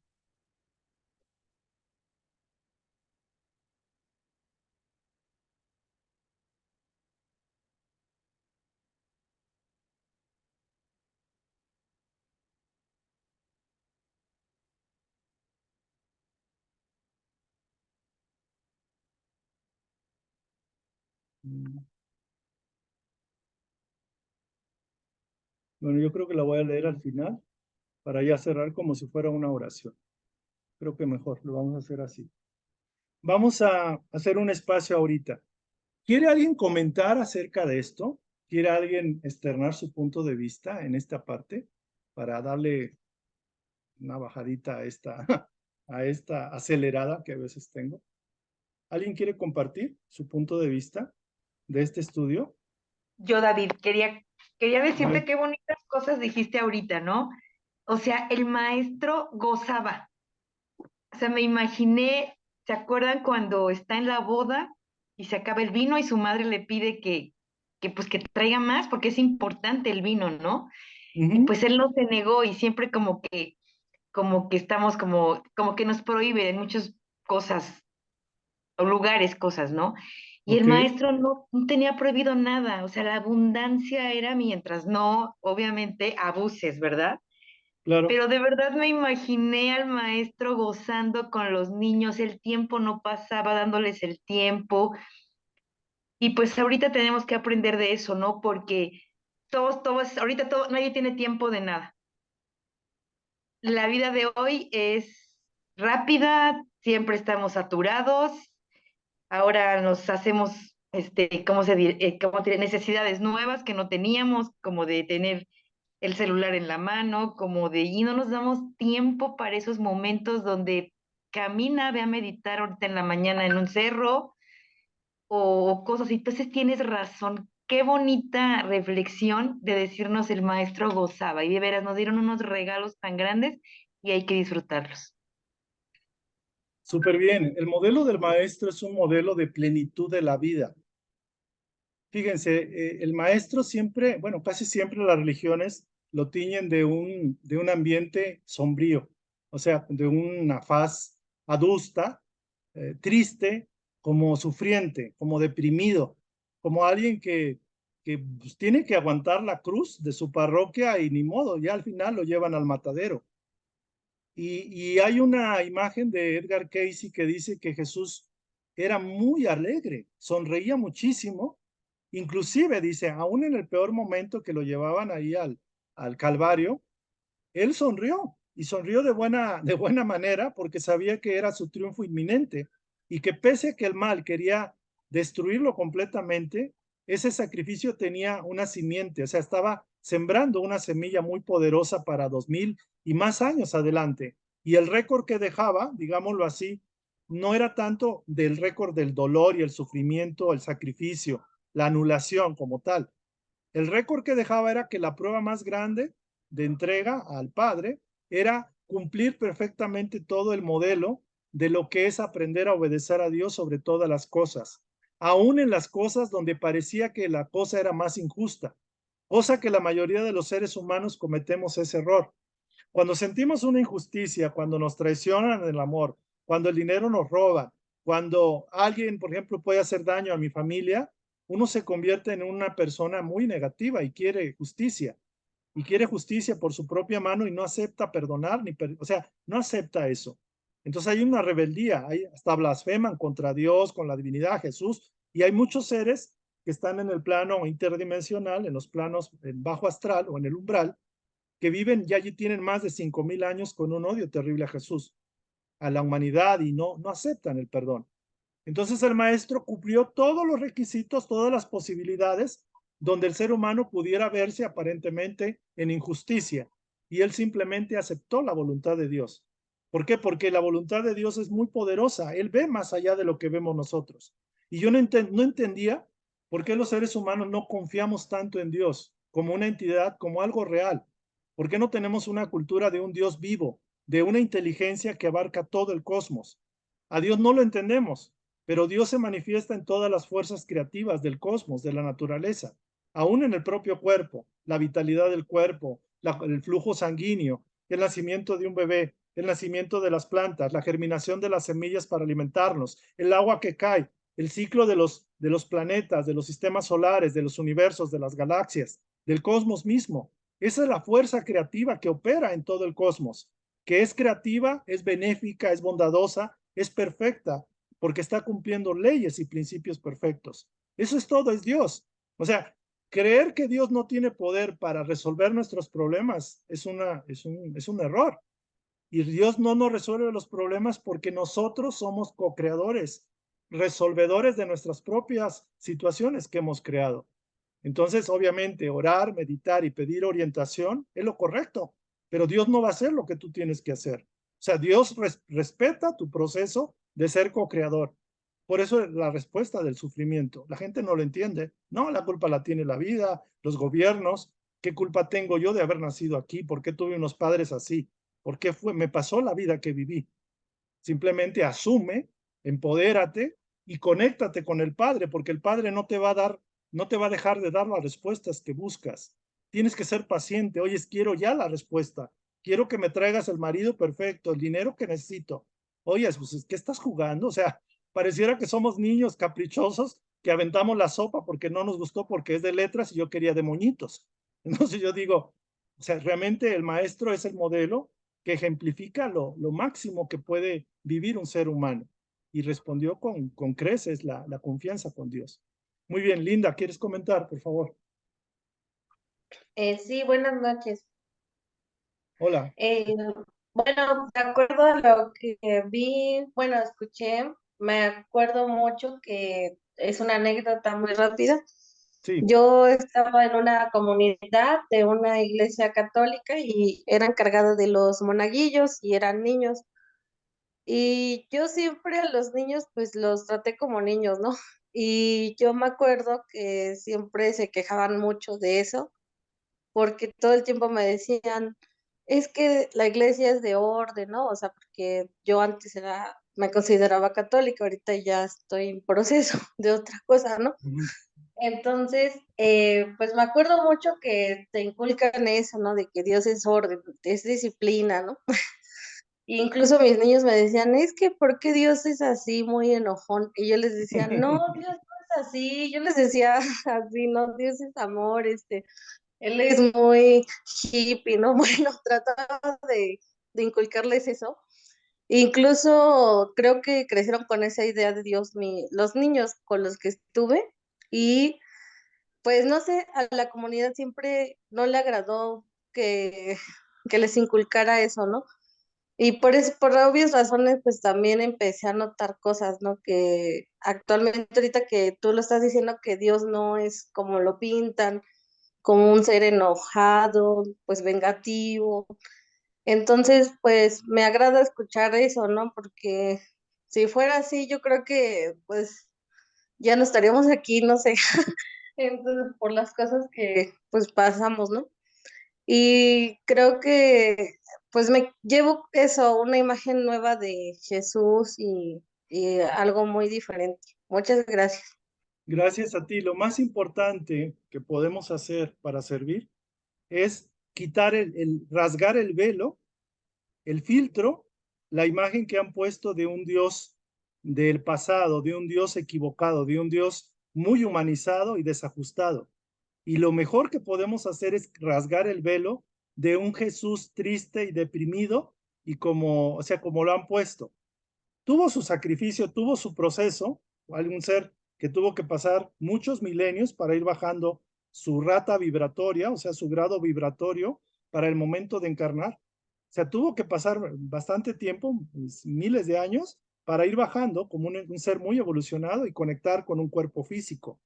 Bueno, yo creo que la voy a leer al final para ya cerrar como si fuera una oración. Creo que mejor, lo vamos a hacer así. Vamos a hacer un espacio ahorita. ¿Quiere alguien comentar acerca de esto? ¿Quiere alguien externar su punto de vista en esta parte para darle una bajadita a esta, a esta acelerada que a veces tengo? ¿Alguien quiere compartir su punto de vista de este estudio? Yo, David, quería decirte Bien. qué bonitas cosas dijiste ahorita, ¿no? O sea, el maestro gozaba. O sea, me imaginé, ¿se acuerdan cuando está en la boda y se acaba el vino y su madre le pide que pues que traiga más porque es importante el vino, ¿no? Y Ujú. pues él no se negó y siempre como que estamos como que nos prohíbe en muchas cosas o lugares cosas, ¿no? Y el Ok, maestro no tenía prohibido nada, o sea, la abundancia era mientras no, obviamente, abuses, ¿verdad? claro, Pero de verdad me imaginé al maestro gozando con los niños, el tiempo no pasaba dándoles el tiempo. Y pues ahorita tenemos que aprender de eso, ¿no? Porque ahorita nadie tiene tiempo de nada. la vida de hoy es rápida, siempre estamos saturados, ahora nos hacemos, ¿cómo se dice? Necesidades nuevas que no teníamos, como de tener el celular en la mano, y no nos damos tiempo para esos momentos donde camina, ve a meditar ahorita en la mañana en un cerro o cosas así. Entonces tienes razón. Qué bonita reflexión de decirnos el maestro gozaba. Y de veras nos dieron unos regalos tan grandes y hay que disfrutarlos. Súper bien. El modelo del maestro es un modelo de plenitud de la vida. Fíjense, el maestro siempre, bueno, casi siempre las religiones lo tiñen de un ambiente sombrío, o sea, de una faz adusta, triste, como sufriente, como deprimido, como alguien que pues, tiene que aguantar la cruz de su parroquia y ni modo, ya al final lo llevan al matadero. Y hay una imagen de Edgar Cayce que dice que Jesús era muy alegre, sonreía muchísimo, inclusive dice, aún en el peor momento que lo llevaban ahí al Calvario, él sonrió y sonrió de buena manera porque sabía que era su triunfo inminente y que pese a que el mal quería destruirlo completamente, ese sacrificio tenía una simiente, o sea, estaba sembrando una semilla muy poderosa para 2000 y más años adelante. Y el récord que dejaba, digámoslo así, no era tanto del récord del dolor y el sufrimiento, el sacrificio, la anulación como tal. El récord que dejaba era que la prueba más grande de entrega al Padre era cumplir perfectamente todo el modelo de lo que es aprender a obedecer a Dios sobre todas las cosas, aún en las cosas donde parecía que la cosa era más injusta, cosa que la mayoría de los seres humanos cometemos ese error. Cuando sentimos una injusticia, cuando nos traicionan el amor, cuando el dinero nos roba, cuando alguien, por ejemplo, puede hacer daño a mi familia, uno se convierte en una persona muy negativa y quiere justicia por su propia mano y no acepta perdonar, o sea, no acepta eso. Entonces hay una rebeldía, hasta blasfeman contra Dios, con la divinidad, Jesús, y hay muchos seres que están en el plano interdimensional, en los planos en bajo astral o en el umbral, que viven ya allí tienen más de 5000 años con un odio terrible a Jesús, a la humanidad y no aceptan el perdón. Entonces el maestro cumplió todos los requisitos, todas las posibilidades donde el ser humano pudiera verse aparentemente en injusticia y él simplemente aceptó la voluntad de Dios. ¿Por qué? Porque la voluntad de Dios es muy poderosa, él ve más allá de lo que vemos nosotros. Y yo no entendía por qué los seres humanos no confiamos tanto en Dios como una entidad, como algo real. ¿Por qué no tenemos una cultura de un Dios vivo, de una inteligencia que abarca todo el cosmos? A Dios no lo entendemos, pero Dios se manifiesta en todas las fuerzas creativas del cosmos, de la naturaleza, aún en el propio cuerpo, la vitalidad del cuerpo, el flujo sanguíneo, el nacimiento de un bebé, el nacimiento de las plantas, la germinación de las semillas para alimentarnos, el agua que cae, el ciclo de los planetas, de los sistemas solares, de los universos, de las galaxias, del cosmos mismo. Esa es la fuerza creativa que opera en todo el cosmos, que es creativa, es benéfica, es bondadosa, es perfecta, porque está cumpliendo leyes y principios perfectos. Eso es todo, es Dios. O sea, creer que Dios no tiene poder para resolver nuestros problemas es un error. Y Dios no nos resuelve los problemas porque nosotros somos co-creadores, resolvedores de nuestras propias situaciones que hemos creado. Entonces, obviamente, orar, meditar y pedir orientación es lo correcto, pero Dios no va a hacer lo que tú tienes que hacer. O sea, Dios respeta tu proceso de ser co-creador. Por eso la respuesta del sufrimiento. La gente no lo entiende. No, la culpa la tiene la vida, los gobiernos. ¿Qué culpa tengo yo de haber nacido aquí? ¿Por qué tuve unos padres así? ¿Por qué me pasó la vida que viví? Simplemente asume, empodérate y conéctate con el Padre, porque el Padre no te va a dejar de dar las respuestas que buscas. Tienes que ser paciente. Oye, quiero ya la respuesta. Quiero que me traigas el marido perfecto, el dinero que necesito. Oye, pues, ¿qué estás jugando? O sea, pareciera que somos niños caprichosos que aventamos la sopa porque no nos gustó porque es de letras y yo quería de moñitos. Entonces yo digo, o sea, realmente el maestro es el modelo que ejemplifica lo máximo que puede vivir un ser humano. Y respondió con creces la confianza con Dios. Muy bien, Linda, ¿quieres comentar, por favor? Sí, buenas noches. Hola. Eh, bueno, de acuerdo a lo que vi, bueno, escuché, me acuerdo mucho que es una anécdota muy rápida. Sí. Yo estaba en una comunidad de una iglesia católica y era encargada de los monaguillos y eran niños. Y yo siempre a los niños pues los traté como niños, ¿no? Y yo me acuerdo que siempre se quejaban mucho de eso porque todo el tiempo me decían, es que la iglesia es de orden, ¿no? O sea, porque yo antes me consideraba católica, ahorita ya estoy en proceso de otra cosa, ¿no? Ujú. Entonces, pues me acuerdo mucho que te inculcan eso, ¿no? De que Dios es orden, es disciplina, ¿no? Incluso mis niños me decían, es que ¿por qué Dios es así, muy enojón? Y yo les decía, no, Dios no es así. Yo les decía así, no, Dios es amor, él es muy hippie, ¿no? Bueno, trataba de inculcarles eso. Incluso creo que crecieron con esa idea de Dios, los niños con los que estuve. Y pues no sé, a la comunidad siempre no le agradó que, que les inculcara eso, ¿no? Y por eso, por obvias razones, pues también empecé a notar cosas, ¿no? Que actualmente, ahorita que tú lo estás diciendo, que Dios no es como lo pintan, como un ser enojado, pues vengativo. Entonces, pues me agrada escuchar eso, ¿no? Porque si fuera así, yo creo que pues ya no estaríamos aquí, no sé. Entonces, por las cosas que pues pasamos, ¿no? Y creo que pues me llevo eso, una imagen nueva de Jesús y algo muy diferente. Muchas gracias. Gracias a ti. Lo más importante que podemos hacer para servir es quitar rasgar el velo, el filtro, la imagen que han puesto de un Dios del pasado, de un Dios equivocado, de un Dios muy humanizado y desajustado. Y lo mejor que podemos hacer es rasgar el velo de un Jesús triste y deprimido y como, o sea, como lo han puesto. Tuvo su sacrificio, tuvo su proceso, algún ser que tuvo que pasar muchos milenios para ir bajando su rata vibratoria, o sea, su grado vibratorio para el momento de encarnar. O sea, tuvo que pasar bastante tiempo, pues, miles de años, para ir bajando como un ser muy evolucionado y conectar con un cuerpo físico.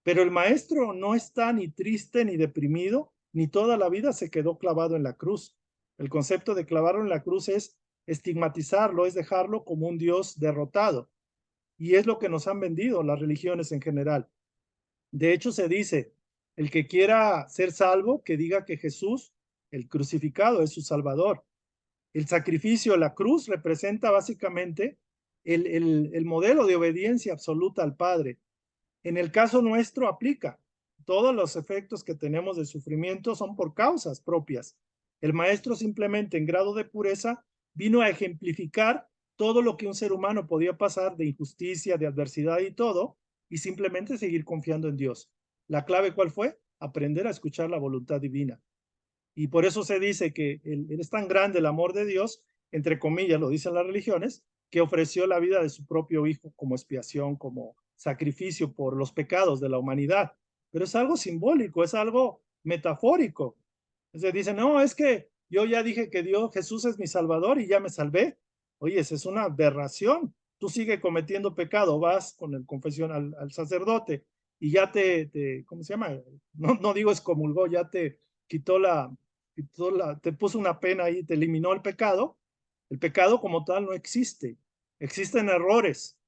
Pero el maestro no está ni triste ni deprimido, ni toda la vida se quedó clavado en la cruz. El concepto de clavarlo en la cruz es estigmatizarlo, es dejarlo como un Dios derrotado. Y es lo que nos han vendido las religiones en general. De hecho, se dice, el que quiera ser salvo, que diga que Jesús, el crucificado, es su salvador. El sacrificio, la cruz, representa básicamente el modelo de obediencia absoluta al Padre. En el caso nuestro aplica. Todos los efectos que tenemos de sufrimiento son por causas propias. El maestro simplemente en grado de pureza vino a ejemplificar todo lo que un ser humano podía pasar de injusticia, de adversidad y todo, y simplemente seguir confiando en Dios. ¿La clave cuál fue? Aprender a escuchar la voluntad divina. Y por eso se dice que es tan grande el amor de Dios, entre comillas, lo dicen las religiones, que ofreció la vida de su propio hijo como expiación, como sacrificio por los pecados de la humanidad. Pero es algo simbólico, es algo metafórico. Entonces dicen, no, es que yo ya dije que Dios, Jesús es mi salvador y ya me salvé. Oye, esa es una aberración. Tú sigues cometiendo pecado, vas con el confesión al sacerdote y ya ¿cómo se llama? No, no digo excomulgó, ya quitó te puso una pena ahí, te eliminó el pecado como tal no existe. Existen errores.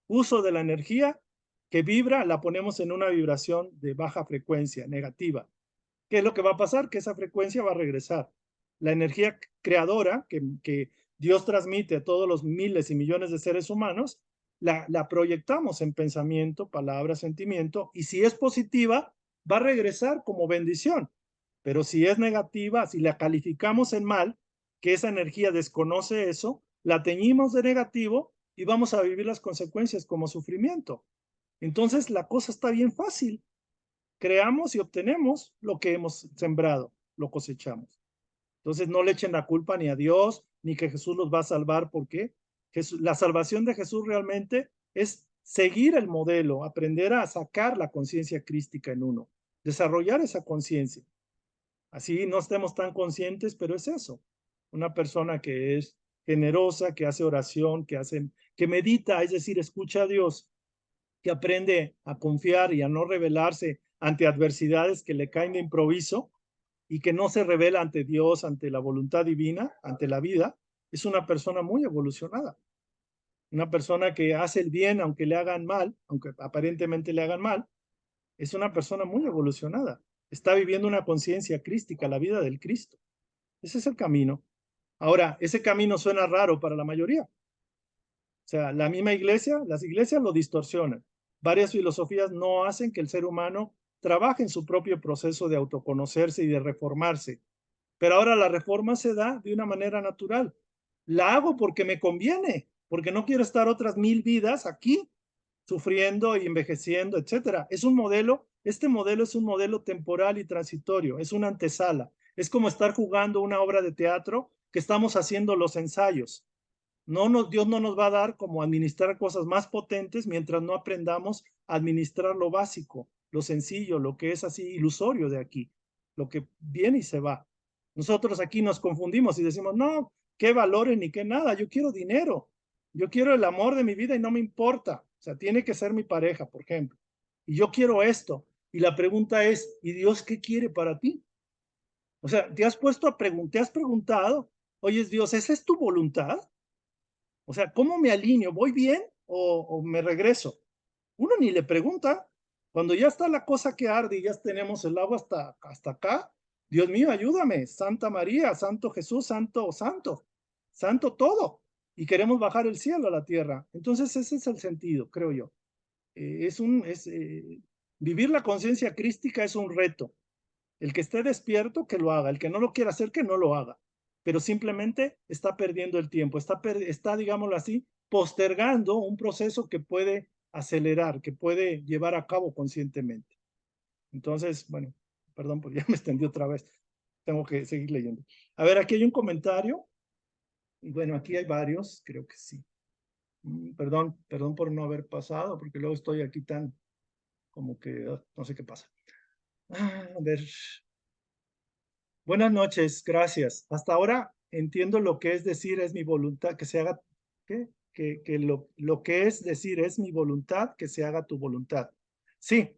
Uso de la energía que vibra, la ponemos en una vibración de baja frecuencia, negativa. ¿Qué es lo que va a pasar? Que esa frecuencia va a regresar. La energía creadora que Dios transmite a todos los miles y millones de seres humanos, la proyectamos en pensamiento, palabra, sentimiento, y si es positiva, va a regresar como bendición. Pero si es negativa, si la calificamos en mal, que esa energía desconoce eso, la teñimos de negativo y vamos a vivir las consecuencias como sufrimiento. Entonces la cosa está bien fácil. Creamos y obtenemos lo que hemos sembrado, lo cosechamos. Entonces no le echen la culpa ni a Dios, ni que Jesús los va a salvar, porque la salvación de Jesús realmente es seguir el modelo, aprender a sacar la conciencia crística en uno, desarrollar esa conciencia. Así no estemos tan conscientes, pero es eso. Una persona que es generosa, que hace oración, que medita, es decir, escucha a Dios, que aprende a confiar y a no rebelarse ante adversidades que le caen de improviso y que no se revela ante Dios, ante la voluntad divina, ante la vida, es una persona muy evolucionada. Una persona que hace el bien aunque le hagan mal, aunque aparentemente le hagan mal, es una persona muy evolucionada. Está viviendo una conciencia crística, la vida del Cristo. Ese es el camino. Ahora, ese camino suena raro para la mayoría. O sea, la misma iglesia, las iglesias lo distorsionan. Varias filosofías no hacen que el ser humano trabaje en su propio proceso de autoconocerse y de reformarse. Pero ahora la reforma se da de una manera natural. La hago porque me conviene, porque no quiero estar otras 1000 vidas aquí sufriendo y envejeciendo, etcétera. Es un modelo, este modelo es un modelo temporal y transitorio, es una antesala. Es como estar jugando una obra de teatro que estamos haciendo los ensayos. Dios no nos va a dar como administrar cosas más potentes mientras no aprendamos a administrar lo básico, lo sencillo, lo que es así ilusorio de aquí, lo que viene y se va. Nosotros aquí nos confundimos y decimos, no, qué valores ni qué nada, yo quiero dinero, yo quiero el amor de mi vida y no me importa. O sea, tiene que ser mi pareja, por ejemplo. Y yo quiero esto. Y la pregunta es, ¿y Dios qué quiere para ti? O sea, te has preguntado, oye, Dios, ¿esa es tu voluntad? O sea, ¿cómo me alineo? ¿Voy bien o me regreso? Uno ni le pregunta. Cuando ya está la cosa que arde y ya tenemos el agua hasta acá, Dios mío, ayúdame, Santa María, Santo Jesús, Santo todo. Y queremos bajar el cielo a la tierra. Entonces ese es el sentido, creo yo. Vivir la conciencia crística es un reto. El que esté despierto, que lo haga. El que no lo quiera hacer, que no lo haga. Pero simplemente está perdiendo el tiempo, está, digámoslo así, postergando un proceso que puede acelerar, que puede llevar a cabo conscientemente. Entonces, bueno, perdón, porque ya me extendí otra vez. Tengo que seguir leyendo. A ver, aquí hay un comentario. Y bueno, aquí hay varios, creo que sí. Perdón por no haber pasado, porque luego estoy aquí tan como que no sé qué pasa. A ver, buenas noches, gracias. Hasta ahora entiendo lo que es decir es mi voluntad, que se haga, ¿qué? Que lo que es decir es mi voluntad, que se haga tu voluntad. Sí,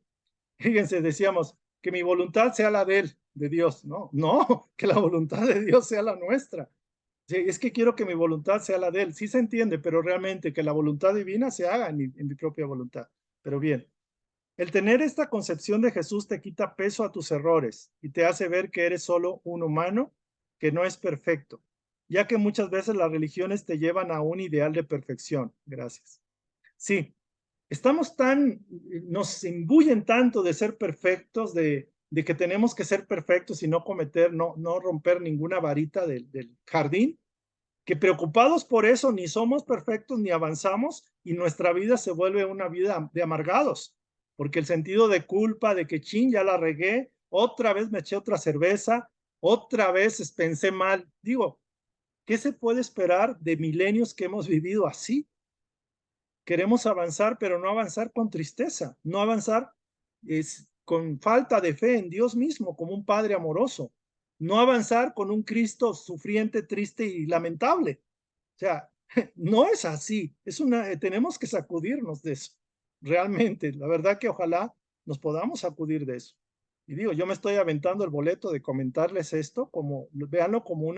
fíjense, decíamos que mi voluntad sea la de él, de Dios, ¿no? No, que la voluntad de Dios sea la nuestra. Sí, es que quiero que mi voluntad sea la de él. Sí se entiende, pero realmente que la voluntad divina se haga en mi propia voluntad. Pero bien, el tener esta concepción de Jesús te quita peso a tus errores y te hace ver que eres solo un humano que no es perfecto, ya que muchas veces las religiones te llevan a un ideal de perfección. Gracias. Sí, nos imbuyen tanto de ser perfectos, de que tenemos que ser perfectos y no cometer, no romper ninguna varita del jardín, que preocupados por eso ni somos perfectos ni avanzamos y nuestra vida se vuelve una vida de amargados, porque el sentido de culpa, de que chin, ya la regué, otra vez me eché otra cerveza, otra vez pensé mal. Digo, ¿qué se puede esperar de milenios que hemos vivido así? Queremos avanzar, pero no avanzar con tristeza, no avanzar con falta de fe en Dios mismo como un Padre amoroso, no avanzar con un Cristo sufriente, triste y lamentable. O sea, no es así, tenemos que sacudirnos de eso, realmente. La verdad que ojalá nos podamos sacudir de eso. Y digo, yo me estoy aventando el boleto de comentarles esto, véanlo como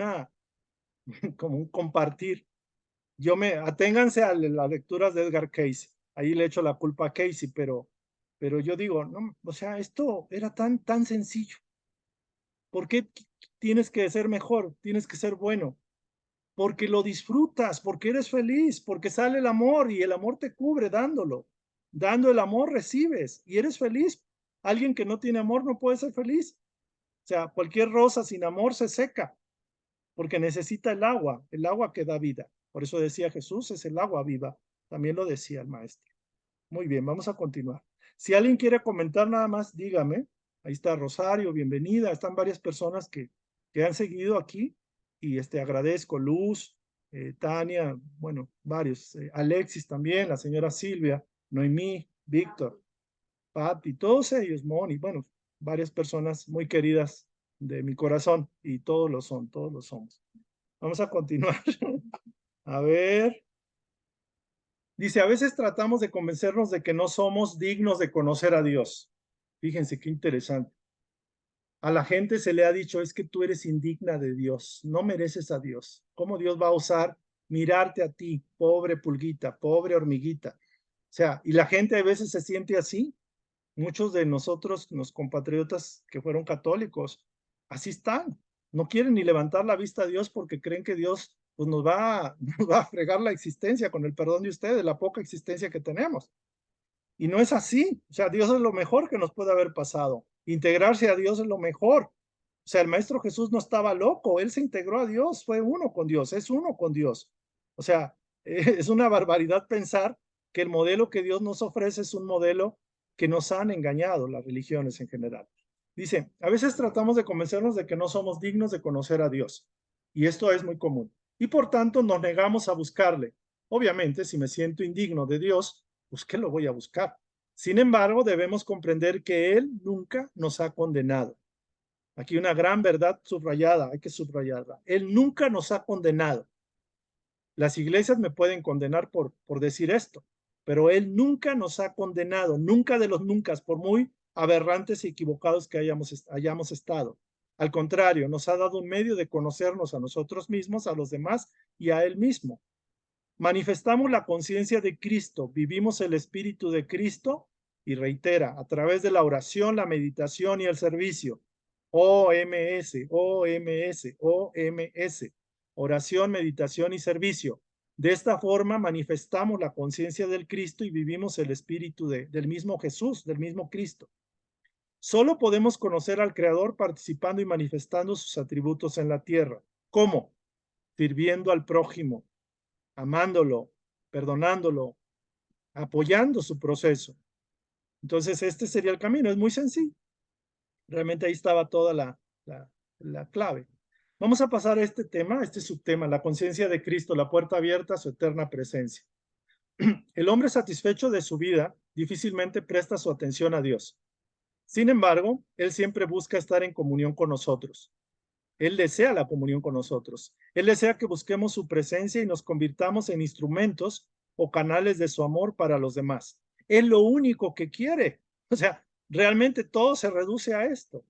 como un compartir. Aténganse a las lecturas de Edgar Cayce. Ahí le echo la culpa a Cayce, pero yo digo, no, o sea, esto era tan sencillo. ¿Por qué tienes que ser mejor? Tienes que ser bueno. Porque lo disfrutas, porque eres feliz, porque sale el amor y el amor te cubre dándolo. Dando el amor recibes y eres feliz. Alguien que no tiene amor no puede ser feliz. O sea, cualquier rosa sin amor se seca porque necesita el agua que da vida. Por eso decía Jesús, es el agua viva. También lo decía el maestro. Muy bien, vamos a continuar. Si alguien quiere comentar nada más, dígame. Ahí está Rosario, bienvenida. Están varias personas que han seguido aquí y agradezco. Luz, Tania, bueno, varios. Alexis también, la señora Silvia, Noemí, Víctor, Patti, todos ellos, Moni, bueno, varias personas muy queridas de mi corazón, y todos lo son, todos lo somos. Vamos a continuar. A ver. Dice, a veces tratamos de convencernos de que no somos dignos de conocer a Dios. Fíjense qué interesante. A la gente se le ha dicho, es que tú eres indigna de Dios, no mereces a Dios. ¿Cómo Dios va a osar mirarte a ti, pobre pulguita, pobre hormiguita? O sea, y la gente a veces se siente así. Muchos de nosotros, los compatriotas que fueron católicos, así están. No quieren ni levantar la vista a Dios porque creen que Dios pues, nos va a fregar la existencia, con el perdón de ustedes, la poca existencia que tenemos. Y no es así. O sea, Dios es lo mejor que nos puede haber pasado. Integrarse a Dios es lo mejor. O sea, el Maestro Jesús no estaba loco, él se integró a Dios, fue uno con Dios, es uno con Dios. O sea, es una barbaridad pensar que el modelo que Dios nos ofrece es un modelo que nos han engañado las religiones en general. Dice, a veces tratamos de convencernos de que no somos dignos de conocer a Dios, y esto es muy común. Y por tanto nos negamos a buscarle. Obviamente, si me siento indigno de Dios, pues ¿qué lo voy a buscar? Sin embargo, debemos comprender que Él nunca nos ha condenado. Aquí una gran verdad subrayada, hay que subrayarla. Él nunca nos ha condenado. Las iglesias me pueden condenar por decir esto, pero Él nunca nos ha condenado, nunca de los nunca, por muy aberrantes y equivocados que hayamos estado. Al contrario, nos ha dado un medio de conocernos a nosotros mismos, a los demás y a Él mismo. Manifestamos la conciencia de Cristo, vivimos el Espíritu de Cristo y reitera, a través de la oración, la meditación y el servicio. OMS, OMS, OMS. Oración, meditación y servicio. De esta forma manifestamos la conciencia del Cristo y vivimos el Espíritu del mismo Jesús, del mismo Cristo. Solo podemos conocer al Creador participando y manifestando sus atributos en la tierra. ¿Cómo? Sirviendo al prójimo, amándolo, perdonándolo, apoyando su proceso. Entonces, este sería el camino. Es muy sencillo. Realmente ahí estaba toda la clave. Vamos a pasar a este tema, este subtema, la conciencia de Cristo, la puerta abierta a su eterna presencia. El hombre satisfecho de su vida difícilmente presta su atención a Dios. Sin embargo, él siempre busca estar en comunión con nosotros. Él desea la comunión con nosotros. Él desea que busquemos su presencia y nos convirtamos en instrumentos o canales de su amor para los demás. Es lo único que quiere. O sea, realmente todo se reduce a esto.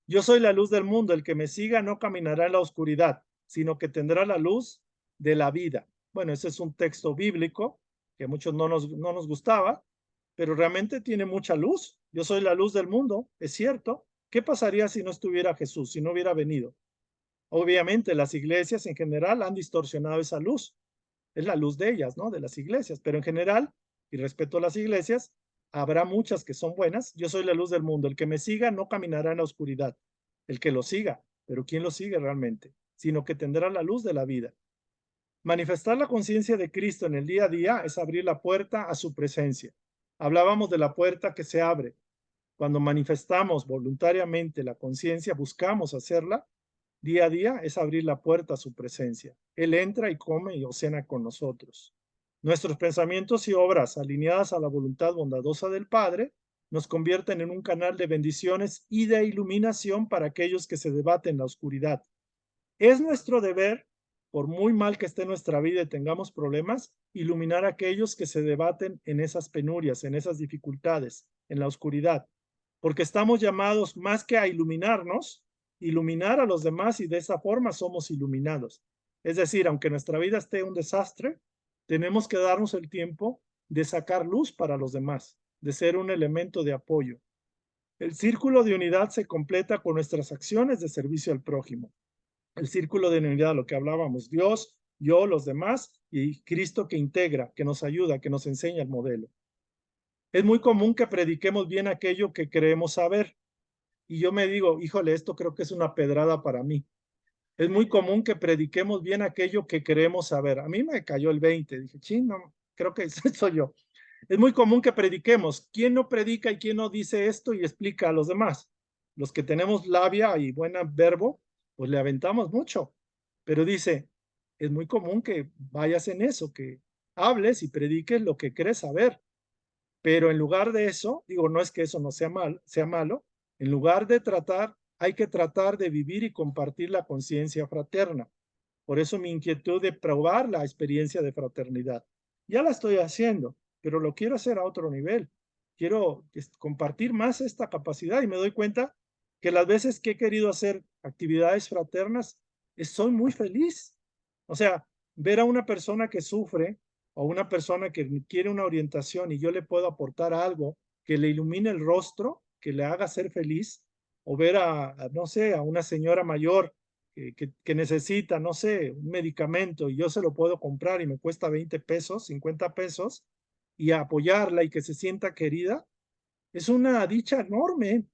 Yo soy la luz del mundo. El que me siga no caminará en la oscuridad, sino que tendrá la luz de la vida. Bueno, ese es un texto bíblico que a muchos no nos gustaba, pero realmente tiene mucha luz. Yo soy la luz del mundo, es cierto. ¿Qué pasaría si no estuviera Jesús, si no hubiera venido? Obviamente las iglesias en general han distorsionado esa luz. Es la luz de ellas, ¿no? De las iglesias. Pero en general, y respeto a las iglesias, habrá muchas que son buenas. Yo soy la luz del mundo. El que me siga no caminará en la oscuridad. El que lo siga. Pero ¿quién lo sigue realmente? Sino que tendrá la luz de la vida. Manifestar la conciencia de Cristo en el día a día es abrir la puerta a su presencia. Hablábamos de la puerta que se abre. Cuando manifestamos voluntariamente la conciencia, buscamos hacerla, día a día es abrir la puerta a su presencia. Él entra y come y cena con nosotros. Nuestros pensamientos y obras alineadas a la voluntad bondadosa del Padre nos convierten en un canal de bendiciones y de iluminación para aquellos que se debaten en la oscuridad. Es nuestro deber, por muy mal que esté nuestra vida y tengamos problemas, iluminar a aquellos que se debaten en esas penurias, en esas dificultades, en la oscuridad, porque estamos llamados más que a iluminarnos, iluminar a los demás y de esa forma somos iluminados. Es decir, aunque nuestra vida esté un desastre, tenemos que darnos el tiempo de sacar luz para los demás, de ser un elemento de apoyo. El círculo de unidad se completa con nuestras acciones de servicio al prójimo. El círculo de unidad, lo que hablábamos, Dios, yo, los demás y Cristo que integra, que nos ayuda, que nos enseña el modelo. Es muy común que prediquemos bien aquello que creemos saber. Y yo me digo, híjole, esto creo que es una pedrada para mí. Es muy común que prediquemos bien aquello que queremos saber. A mí me cayó el 20. Dije, ching, no, creo que soy yo. Es muy común que prediquemos. ¿Quién no predica y quién no dice esto y explica a los demás? Los que tenemos labia y buen verbo, pues le aventamos mucho. Pero dice, es muy común que vayas en eso, que hables y prediques lo que crees saber. Pero en lugar de eso, digo, no es que eso no sea malo, en lugar de tratar hay que tratar de vivir y compartir la conciencia fraterna. Por eso mi inquietud de probar la experiencia de fraternidad. Ya la estoy haciendo, pero lo quiero hacer a otro nivel. Quiero compartir más esta capacidad y me doy cuenta que las veces que he querido hacer actividades fraternas, soy muy feliz. O sea, ver a una persona que sufre o una persona que quiere una orientación y yo le puedo aportar algo que le ilumine el rostro, que le haga ser feliz, o ver no sé, a una señora mayor que necesita, no sé, un medicamento y yo se lo puedo comprar y me cuesta 20 pesos, 50 pesos, y apoyarla y que se sienta querida, es una dicha enorme.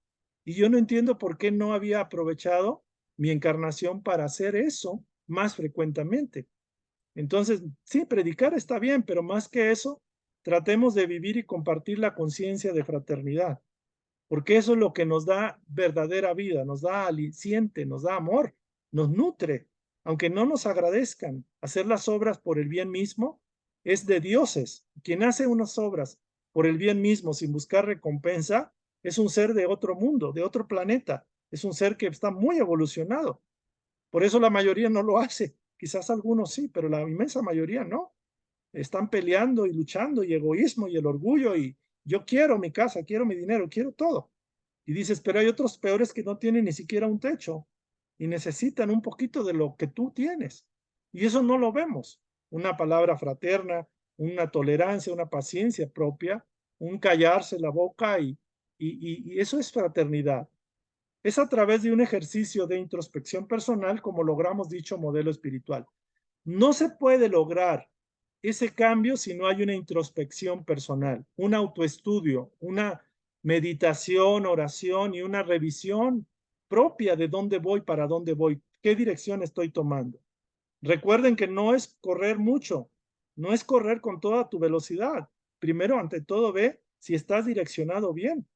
Y yo no entiendo por qué no había aprovechado mi encarnación para hacer eso más frecuentemente. Entonces, sí, predicar está bien, pero más que eso, tratemos de vivir y compartir la conciencia de fraternidad, porque eso es lo que nos da verdadera vida, nos da aliciente, nos da amor, nos nutre, aunque no nos agradezcan. Hacer las obras por el bien mismo es de dioses. Quien hace unas obras por el bien mismo sin buscar recompensa es un ser de otro mundo, de otro planeta, es un ser que está muy evolucionado. Por eso la mayoría no lo hace. Quizás algunos sí, pero la inmensa mayoría no. Están peleando y luchando y egoísmo y el orgullo y yo quiero mi casa, quiero mi dinero, quiero todo. Y dices, pero hay otros peores que no tienen ni siquiera un techo y necesitan un poquito de lo que tú tienes. Y eso no lo vemos. Una palabra fraterna, una tolerancia, una paciencia propia, un callarse la boca y eso es fraternidad. Es a través de un ejercicio de introspección personal como logramos dicho modelo espiritual. No se puede lograr ese cambio si no hay una introspección personal, un autoestudio, una meditación, oración y una revisión propia de dónde voy, para dónde voy, qué dirección estoy tomando. Recuerden que no es correr mucho, no es correr con toda tu velocidad. Primero, ante todo, ve si estás direccionado bien.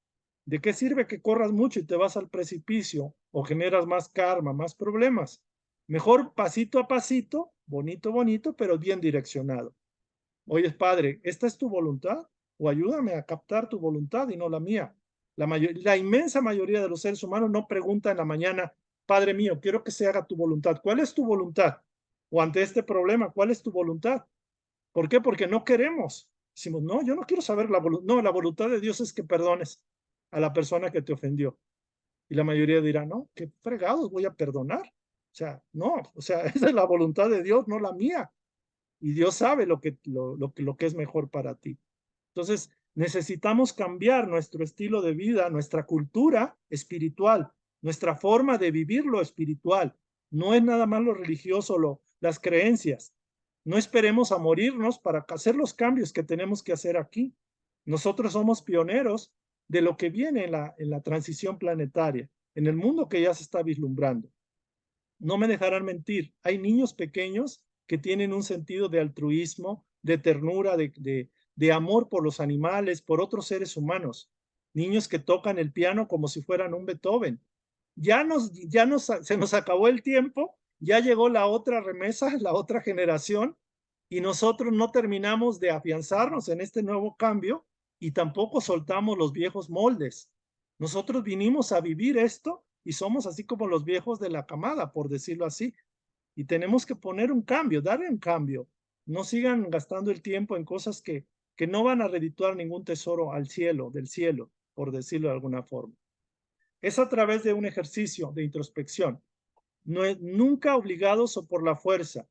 ¿De qué sirve que corras mucho y te vas al precipicio o generas más karma, más problemas? Mejor pasito a pasito, bonito, bonito, pero bien direccionado. Oye, Padre, ¿esta es tu voluntad? O ayúdame a captar tu voluntad y no la mía. La inmensa mayoría de los seres humanos no pregunta en la mañana, Padre mío, quiero que se haga tu voluntad. ¿Cuál es tu voluntad? O ante este problema, ¿cuál es tu voluntad? ¿Por qué? Porque no queremos. Decimos, no, yo no quiero saber la voluntad. No, la voluntad de Dios es que perdones a la persona que te ofendió. Y la mayoría dirá, no, qué fregados voy a perdonar. O sea, no, o sea, esa es la voluntad de Dios, no la mía. Y Dios sabe lo que es mejor para ti. Entonces, necesitamos cambiar nuestro estilo de vida, nuestra cultura espiritual, nuestra forma de vivir lo espiritual. No es nada más lo religioso, las creencias. No esperemos a morirnos para hacer los cambios que tenemos que hacer aquí. Nosotros somos pioneros de lo que viene en la transición planetaria, en el mundo que ya se está vislumbrando. No me dejarán mentir, hay niños pequeños que tienen un sentido de altruismo, de ternura, de amor por los animales, por otros seres humanos. Niños que tocan el piano como si fueran un Beethoven. Se nos acabó el tiempo, ya llegó la otra remesa, la otra generación, y nosotros no terminamos de afianzarnos en este nuevo cambio y tampoco soltamos los viejos moldes. Nosotros vinimos a vivir esto y somos así como los viejos de la camada, por decirlo así. Y tenemos que poner un cambio, darle un cambio. No sigan gastando el tiempo en cosas que no van a redituar ningún tesoro al cielo, del cielo, por decirlo de alguna forma. Es a través de un ejercicio de introspección. No es nunca obligados o por la fuerza.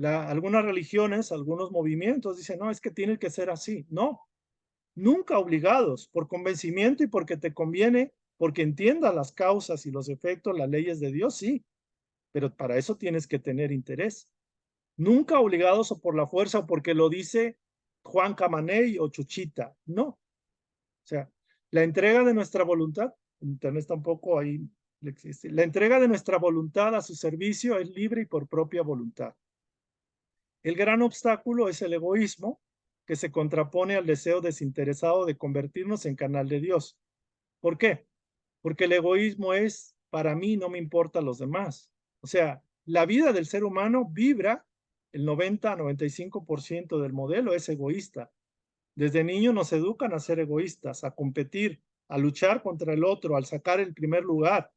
Algunas religiones, algunos movimientos dicen, no, es que tiene que ser así. No, nunca obligados, por convencimiento y porque te conviene, porque entiendas las causas y los efectos, las leyes de Dios, sí, pero para eso tienes que tener interés. Nunca obligados o por la fuerza o porque lo dice Juan Camaney o Chuchita, no. O sea, la entrega de nuestra voluntad, internet está un poco ahí, la entrega de nuestra voluntad a su servicio es libre y por propia voluntad. El gran obstáculo es el egoísmo, que se contrapone al deseo desinteresado de convertirnos en canal de Dios. ¿Por qué? Porque el egoísmo es, para mí no me importan los demás. O sea, la vida del ser humano vibra, el 90-95% del modelo es egoísta. Desde niño nos educan a ser egoístas, a competir, a luchar contra el otro, al sacar el primer lugar,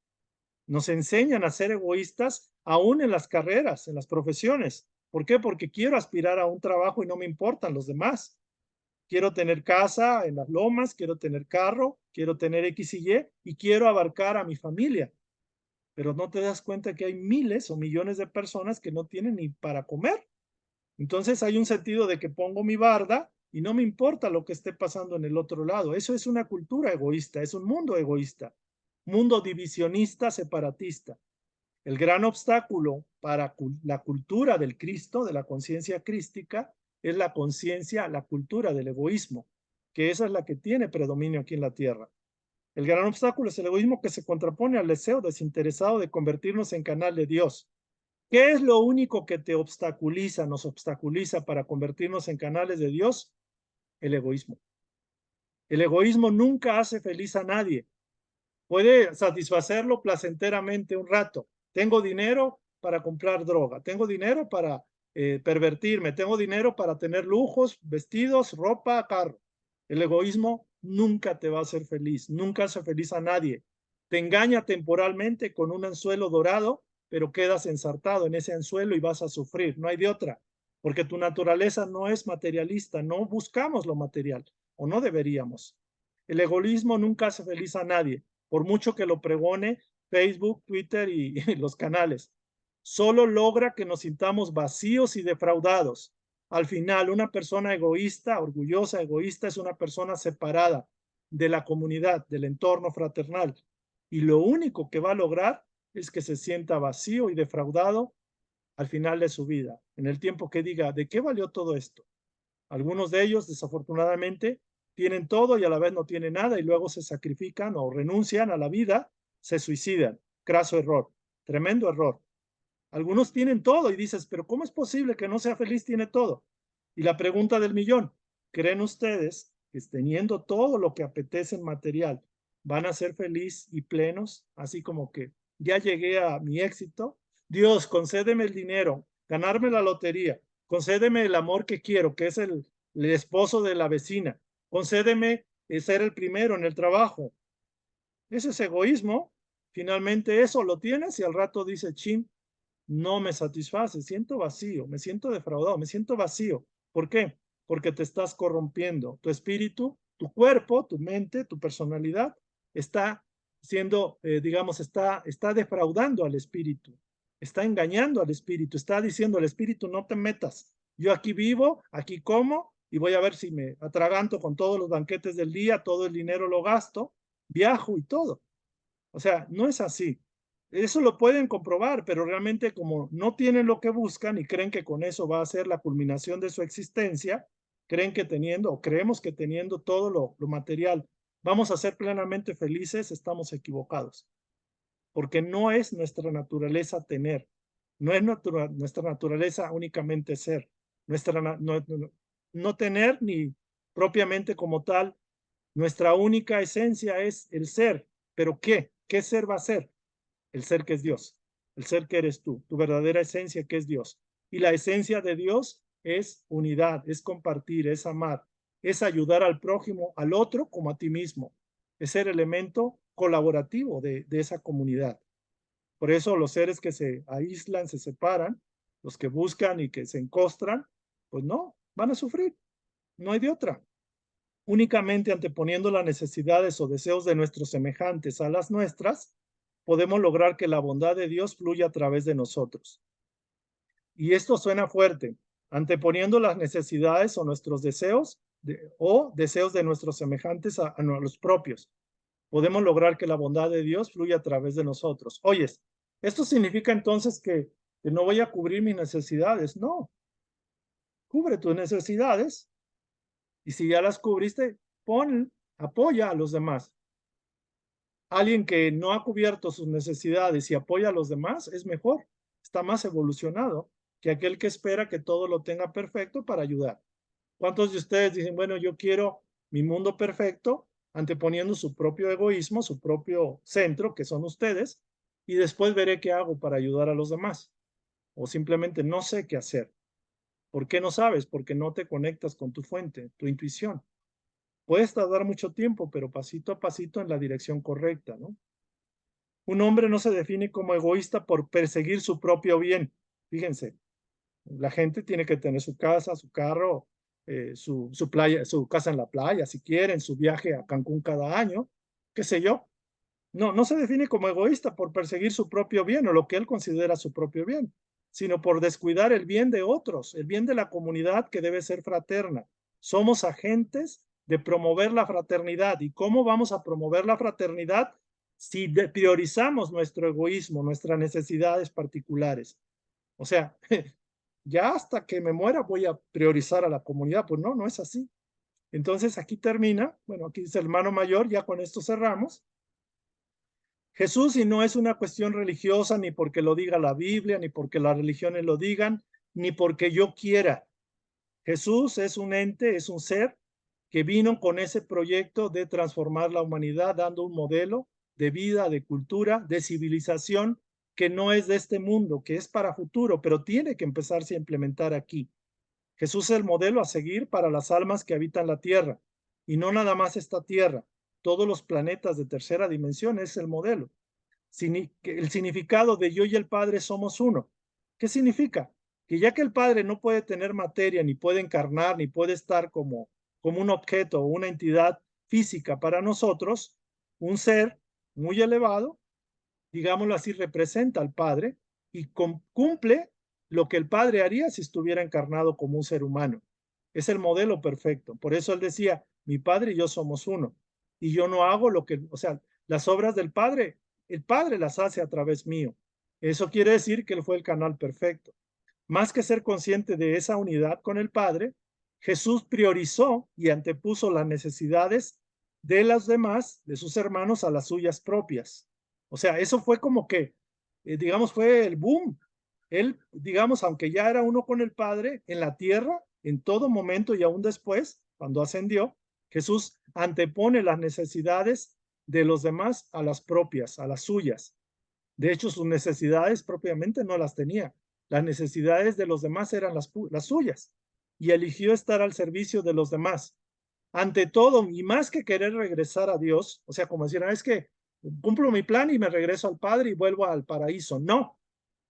Nos enseñan a ser egoístas aún en las carreras, en las profesiones. ¿Por qué? Porque quiero aspirar a un trabajo y no me importan los demás. Quiero tener casa en las lomas, quiero tener carro, quiero tener X y quiero abarcar a mi familia. Pero no te das cuenta que hay miles o millones de personas que no tienen ni para comer. Entonces hay un sentido de que pongo mi barda y no me importa lo que esté pasando en el otro lado. Eso es una cultura egoísta, es un mundo egoísta, mundo divisionista, separatista. El gran obstáculo para la cultura del Cristo, de la conciencia crística, es la conciencia, la cultura del egoísmo, que esa es la que tiene predominio aquí en la tierra. El gran obstáculo es el egoísmo que se contrapone al deseo desinteresado de convertirnos en canal de Dios. ¿Qué es lo único que te obstaculiza, nos obstaculiza para convertirnos en canales de Dios? El egoísmo. El egoísmo nunca hace feliz a nadie. Puede satisfacerlo placenteramente un rato. Tengo dinero para comprar droga, tengo dinero para pervertirme, tengo dinero para tener lujos, vestidos, ropa, carro. El egoísmo nunca te va a hacer feliz, nunca hace feliz a nadie. Te engaña temporalmente con un anzuelo dorado, pero quedas ensartado en ese anzuelo y vas a sufrir. No hay de otra, porque tu naturaleza no es materialista, no buscamos lo material, o no deberíamos. El egoísmo nunca hace feliz a nadie, por mucho que lo pregone Facebook, Twitter y los canales. Solo logra que nos sintamos vacíos y defraudados. Al final, una persona egoísta, orgullosa, egoísta, es una persona separada de la comunidad, del entorno fraternal. Y lo único que va a lograr es que se sienta vacío y defraudado al final de su vida, en el tiempo que diga, ¿de qué valió todo esto? Algunos de ellos, desafortunadamente, tienen todo y a la vez no tienen nada y luego se sacrifican o renuncian a la vida, se suicidan. Craso error, tremendo error. Algunos tienen todo y dices, pero ¿cómo es posible que no sea feliz? Tiene todo. Y la pregunta del millón, ¿creen ustedes que teniendo todo lo que apetece en material, van a ser felices y plenos? Así como que ya llegué a mi éxito. Dios, concédeme el dinero, ganarme la lotería, concédeme el amor que quiero, que es el esposo de la vecina, concédeme ser el primero en el trabajo. Ese es egoísmo. Finalmente eso lo tienes y al rato dice, chin, no me satisface, siento vacío, me siento defraudado, me siento vacío. ¿Por qué? Porque te estás corrompiendo. Tu espíritu, tu cuerpo, tu mente, tu personalidad está siendo, digamos, está defraudando al espíritu, está engañando al espíritu, está diciendo al espíritu, no te metas. Yo aquí vivo, aquí como y voy a ver si me atraganto con todos los banquetes del día, todo el dinero lo gasto, viajo y todo. O sea, no es así. Eso lo pueden comprobar, pero realmente como no tienen lo que buscan y creen que con eso va a ser la culminación de su existencia, creen que teniendo o creemos que teniendo todo lo material vamos a ser plenamente felices, estamos equivocados. Porque no es nuestra naturaleza tener, no es nuestra naturaleza únicamente ser, no tener ni propiamente como tal, nuestra única esencia es el ser. ¿Pero qué? ¿Qué ser va a ser? El ser que es Dios, el ser que eres tú, tu verdadera esencia que es Dios. Y la esencia de Dios es unidad, es compartir, es amar, es ayudar al prójimo, al otro como a ti mismo, es ser elemento colaborativo de esa comunidad. Por eso los seres que se aíslan, se separan, los que buscan y que se encostran, pues no, van a sufrir, no hay de otra. Únicamente anteponiendo las necesidades o deseos de nuestros semejantes a las nuestras, podemos lograr que la bondad de Dios fluya a través de nosotros. Y esto suena fuerte, anteponiendo las necesidades o nuestros deseos o deseos de nuestros semejantes a los propios. Podemos lograr que la bondad de Dios fluya a través de nosotros. Oyes, ¿esto significa entonces que no voy a cubrir mis necesidades? No, cubre tus necesidades y si ya las cubriste, apoya a los demás. Alguien que no ha cubierto sus necesidades y apoya a los demás es mejor, está más evolucionado que aquel que espera que todo lo tenga perfecto para ayudar. ¿Cuántos de ustedes dicen, bueno, yo quiero mi mundo perfecto, anteponiendo su propio egoísmo, su propio centro, que son ustedes, y después veré qué hago para ayudar a los demás? O simplemente no sé qué hacer. ¿Por qué no sabes? Porque no te conectas con tu fuente, tu intuición. Puedes tardar mucho tiempo, pero pasito a pasito en la dirección correcta, ¿no? Un hombre no se define como egoísta por perseguir su propio bien. Fíjense, la gente tiene que tener su casa, su carro, su playa, su casa en la playa, si quieren, su viaje a Cancún cada año, qué sé yo. No, no se define como egoísta por perseguir su propio bien o lo que él considera su propio bien, sino por descuidar el bien de otros, el bien de la comunidad que debe ser fraterna. Somos agentes de promover la fraternidad. ¿Y cómo vamos a promover la fraternidad si priorizamos nuestro egoísmo, nuestras necesidades particulares? O sea, ya hasta que me muera voy a priorizar a la comunidad. Pues no, no es así. Entonces aquí termina, bueno, aquí dice el hermano mayor, ya con esto cerramos. Jesús, y no es una cuestión religiosa, ni porque lo diga la Biblia, ni porque las religiones lo digan, ni porque yo quiera. Jesús es un ente, es un ser que vino con ese proyecto de transformar la humanidad, dando un modelo de vida, de cultura, de civilización que no es de este mundo, que es para futuro, pero tiene que empezarse a implementar aquí. Jesús es el modelo a seguir para las almas que habitan la tierra, y no nada más esta tierra, todos los planetas de tercera dimensión es el modelo. El significado de yo y el Padre somos uno. ¿Qué significa? Que ya que el Padre no puede tener materia, ni puede encarnar, ni puede estar como un objeto o una entidad física para nosotros, un ser muy elevado, digámoslo así, representa al Padre y cumple lo que el Padre haría si estuviera encarnado como un ser humano. Es el modelo perfecto. Por eso él decía, mi Padre y yo somos uno. Y yo no hago lo que, o sea, las obras del Padre, el Padre las hace a través mío. Eso quiere decir que él fue el canal perfecto. Más que ser consciente de esa unidad con el Padre, Jesús priorizó y antepuso las necesidades de los demás, de sus hermanos, a las suyas propias. O sea, eso fue como que, digamos, fue el boom. Él, digamos, aunque ya era uno con el Padre en la tierra, en todo momento y aún después, cuando ascendió, Jesús antepone las necesidades de los demás a las propias, a las suyas. De hecho, sus necesidades propiamente no las tenía. Las necesidades de los demás eran las suyas. Y eligió estar al servicio de los demás. Ante todo, y más que querer regresar a Dios, o sea, como decir, es que cumplo mi plan y me regreso al Padre y vuelvo al paraíso. No,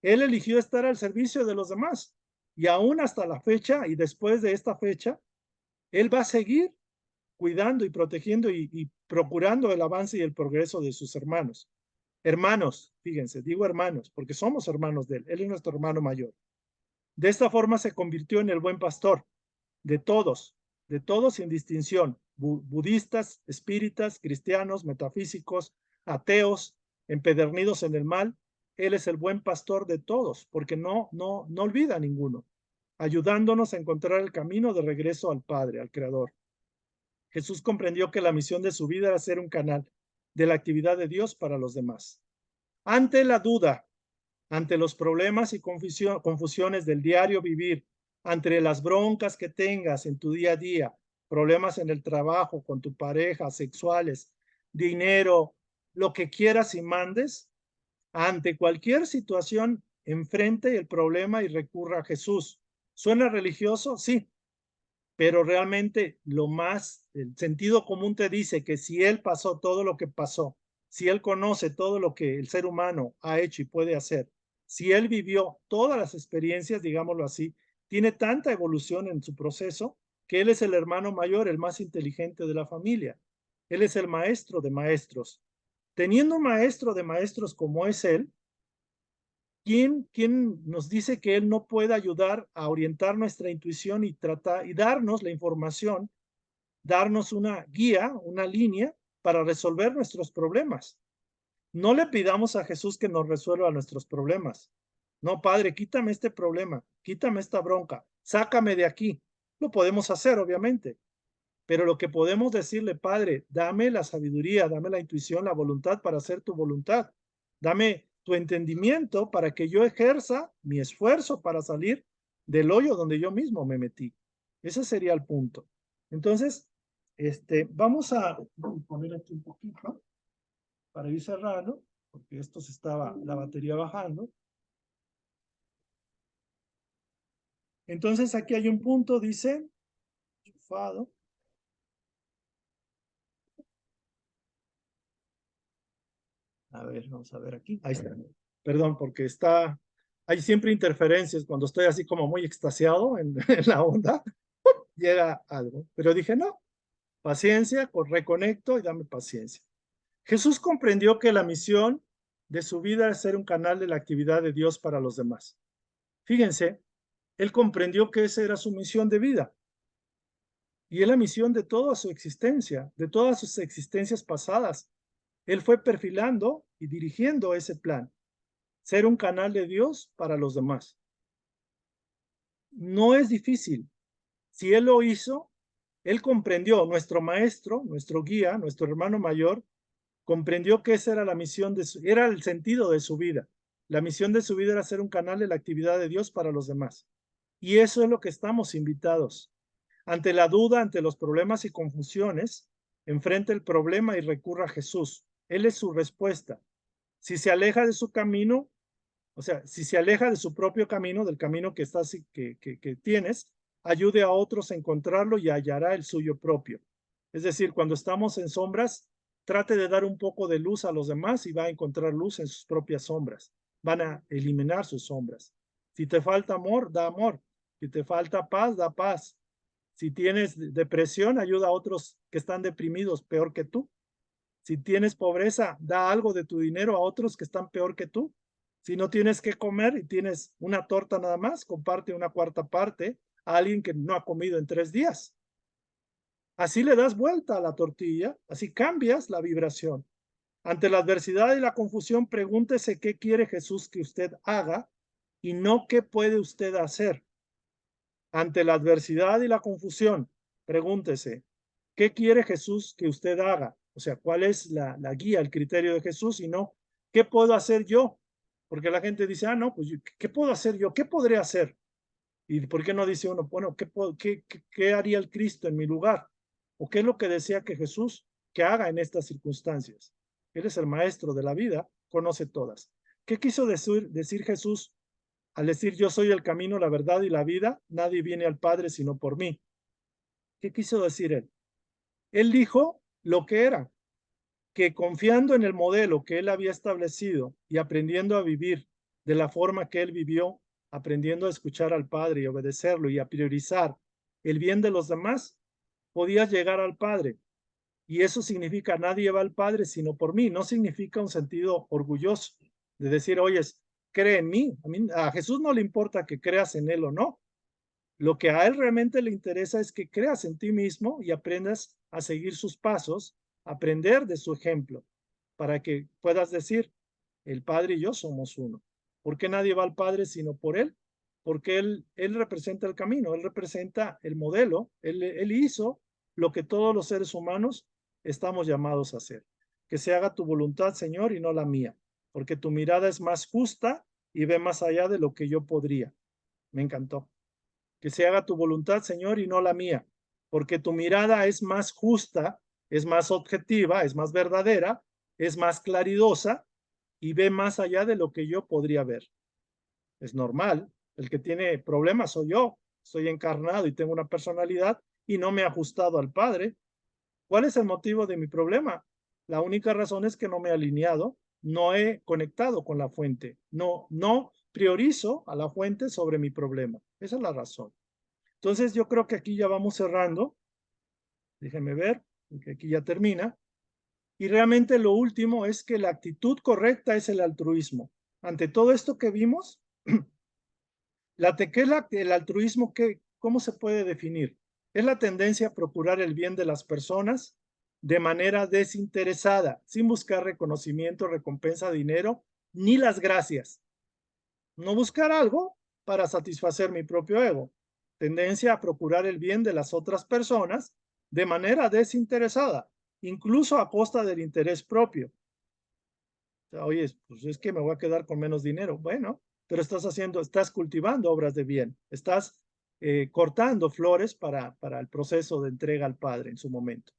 él eligió estar al servicio de los demás. Y aún hasta la fecha y después de esta fecha, él va a seguir cuidando y protegiendo y procurando el avance y el progreso de sus hermanos. Hermanos, fíjense, digo hermanos, porque somos hermanos de él. Él es nuestro hermano mayor. De esta forma se convirtió en el buen pastor de todos sin distinción, budistas, espíritas, cristianos, metafísicos, ateos, empedernidos en el mal. Él es el buen pastor de todos, porque no olvida a ninguno, ayudándonos a encontrar el camino de regreso al Padre, al Creador. Jesús comprendió que la misión de su vida era ser un canal de la actividad de Dios para los demás. Ante la duda, ante los problemas y confusiones del diario vivir, ante las broncas que tengas en tu día a día, problemas en el trabajo, con tu pareja, sexuales, dinero, lo que quieras y mandes, ante cualquier situación, enfrente el problema y recurra a Jesús. ¿Suena religioso? Sí, pero realmente el sentido común te dice que si Él pasó todo lo que pasó, si Él conoce todo lo que el ser humano ha hecho y puede hacer, si Él vivió todas las experiencias, digámoslo así, tiene tanta evolución en su proceso que Él es el hermano mayor, el más inteligente de la familia. Él es el maestro de maestros. Teniendo un maestro de maestros como es Él, ¿quién nos dice que Él no puede ayudar a orientar nuestra intuición y tratar y darnos la información, darnos una guía, una línea para resolver nuestros problemas? No le pidamos a Jesús que nos resuelva nuestros problemas. No, Padre, quítame este problema, quítame esta bronca, sácame de aquí. Lo podemos hacer, obviamente, pero lo que podemos decirle, Padre, dame la sabiduría, dame la intuición, la voluntad para hacer tu voluntad. Dame tu entendimiento para que yo ejerza mi esfuerzo para salir del hoyo donde yo mismo me metí. Ese sería el punto. Entonces, vamos a poner aquí un poquito para ir cerrando, porque esto se estaba la batería bajando. Entonces, aquí hay un punto, dice, enchufado. A ver, vamos a ver aquí. Ahí está. Perdón, porque hay siempre interferencias cuando estoy así como muy extasiado en la onda. Llega algo. Pero dije, no, paciencia, reconecto y dame paciencia. Jesús comprendió que la misión de su vida es ser un canal de la actividad de Dios para los demás. Fíjense, él comprendió que esa era su misión de vida. Y es la misión de toda su existencia, de todas sus existencias pasadas. Él fue perfilando y dirigiendo ese plan, ser un canal de Dios para los demás. No es difícil. Si él lo hizo, él comprendió, nuestro maestro, nuestro guía, nuestro hermano mayor, comprendió que esa era la misión era el sentido de su vida. La misión de su vida era ser un canal de la actividad de Dios para los demás. Y eso es lo que estamos invitados. Ante la duda, ante los problemas y confusiones, enfrenta el problema y recurra a Jesús. Él es su respuesta. Si se aleja de su camino, o sea, si se aleja de su propio camino, del camino que tienes, ayude a otros a encontrarlo y hallará el suyo propio. Es decir, cuando estamos en sombras, trate de dar un poco de luz a los demás y va a encontrar luz en sus propias sombras. Van a eliminar sus sombras. Si te falta amor, da amor. Si te falta paz, da paz. Si tienes depresión, ayuda a otros que están deprimidos peor que tú. Si tienes pobreza, da algo de tu dinero a otros que están peor que tú. Si no tienes que comer y tienes una torta nada más, comparte una cuarta parte a alguien que no ha comido en 3 días. Así le das vuelta a la tortilla, así cambias la vibración. Ante la adversidad y la confusión, pregúntese qué quiere Jesús que usted haga y no qué puede usted hacer. Ante la adversidad y la confusión, pregúntese, ¿qué quiere Jesús que usted haga? O sea, ¿cuál es la guía, el criterio de Jesús? Y no, ¿qué puedo hacer yo? Porque la gente dice, no, pues, ¿qué puedo hacer yo? ¿Qué podré hacer? ¿Y por qué no dice uno, bueno, qué haría el Cristo en mi lugar? ¿O qué es lo que desea que Jesús que haga en estas circunstancias? Él es el maestro de la vida, conoce todas. ¿Qué quiso decir Jesús al decir yo soy el camino, la verdad y la vida? Nadie viene al Padre sino por mí. ¿Qué quiso decir él? Él dijo lo que era, que confiando en el modelo que él había establecido y aprendiendo a vivir de la forma que él vivió, aprendiendo a escuchar al Padre y obedecerlo y a priorizar el bien de los demás, podías llegar al Padre. Y eso significa nadie va al Padre sino por mí. No significa un sentido orgulloso de decir, oye, cree en mí. A Jesús no le importa que creas en él o no. Lo que a él realmente le interesa es que creas en ti mismo y aprendas a seguir sus pasos, aprender de su ejemplo, para que puedas decir, el Padre y yo somos uno. ¿Por qué nadie va al Padre sino por él? Porque él representa el camino, él representa el modelo, él hizo lo que todos los seres humanos estamos llamados a hacer. Que se haga tu voluntad, Señor, y no la mía, porque tu mirada es más justa y ve más allá de lo que yo podría. Me encantó. Que se haga tu voluntad, Señor, y no la mía, porque tu mirada es más justa, es más objetiva, es más verdadera, es más claridosa y ve más allá de lo que yo podría ver. Es normal, el que tiene problemas soy yo, soy encarnado y tengo una personalidad y no me he ajustado al Padre. ¿Cuál es el motivo de mi problema? La única razón es que no me he alineado, no he conectado con la fuente, no priorizo a la fuente sobre mi problema. Esa es la razón. Entonces yo creo que aquí ya vamos cerrando. Déjenme ver, porque aquí ya termina. Y realmente lo último es que la actitud correcta es el altruismo. Ante todo esto que vimos, el altruismo, ¿cómo se puede definir? Es la tendencia a procurar el bien de las personas de manera desinteresada, sin buscar reconocimiento, recompensa, dinero, ni las gracias. No buscar algo para satisfacer mi propio ego. Tendencia a procurar el bien de las otras personas de manera desinteresada, incluso a costa del interés propio. O sea, oye, pues es que me voy a quedar con menos dinero. Bueno, pero estás cultivando obras de bien, estás cortando flores para el proceso de entrega al Padre en su momento.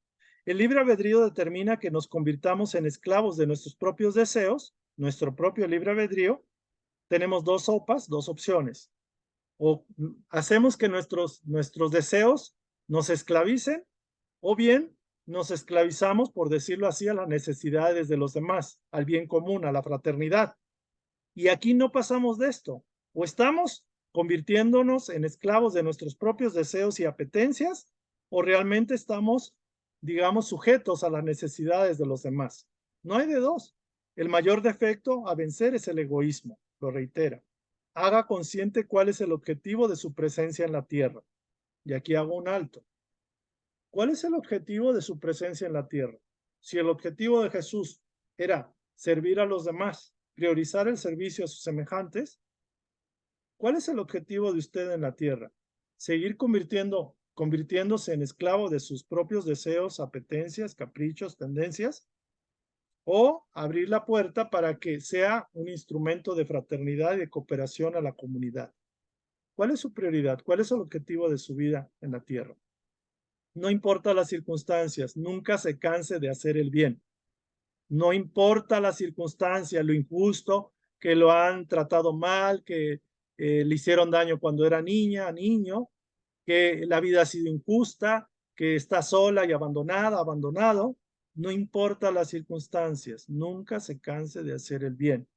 El libre albedrío determina que nos convirtamos en esclavos de nuestros propios deseos, nuestro propio libre albedrío. Tenemos dos opciones. O hacemos que nuestros deseos nos esclavicen, o bien Nos esclavizamos, por decirlo así, a las necesidades de los demás, al bien común, a la fraternidad. Y aquí no pasamos de esto. O estamos convirtiéndonos en esclavos de nuestros propios deseos y apetencias, o realmente estamos, digamos, sujetos a las necesidades de los demás. No hay de dos. El mayor defecto a vencer es el egoísmo, lo reitera. Haga consciente cuál es el objetivo de su presencia en la tierra. Y aquí hago un alto. ¿Cuál es el objetivo de su presencia en la tierra? Si el objetivo de Jesús era servir a los demás, priorizar el servicio a sus semejantes, ¿cuál es el objetivo de usted en la tierra? ¿Seguir convirtiéndose en esclavo de sus propios deseos, apetencias, caprichos, tendencias? ¿O abrir la puerta para que sea un instrumento de fraternidad y de cooperación a la comunidad? ¿Cuál es su prioridad? ¿Cuál es el objetivo de su vida en la tierra? No importa las circunstancias, nunca se canse de hacer el bien. No importa la circunstancia, lo injusto, que lo han tratado mal, que le hicieron daño cuando era niña, niño, que la vida ha sido injusta, que está sola y abandonada, abandonado. No importa las circunstancias, nunca se canse de hacer el bien.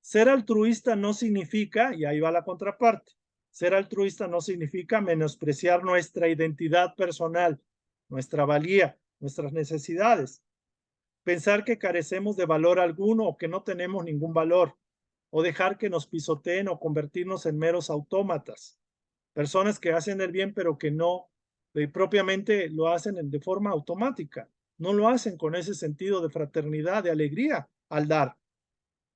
Ser altruista no significa, y ahí va la contraparte, ser altruista no significa menospreciar nuestra identidad personal, nuestra valía, nuestras necesidades. Pensar que carecemos de valor alguno o que no tenemos ningún valor, o dejar que nos pisoteen o convertirnos en meros autómatas. Personas que hacen el bien pero que no propiamente lo hacen de forma automática. No lo hacen con ese sentido de fraternidad, de alegría al dar.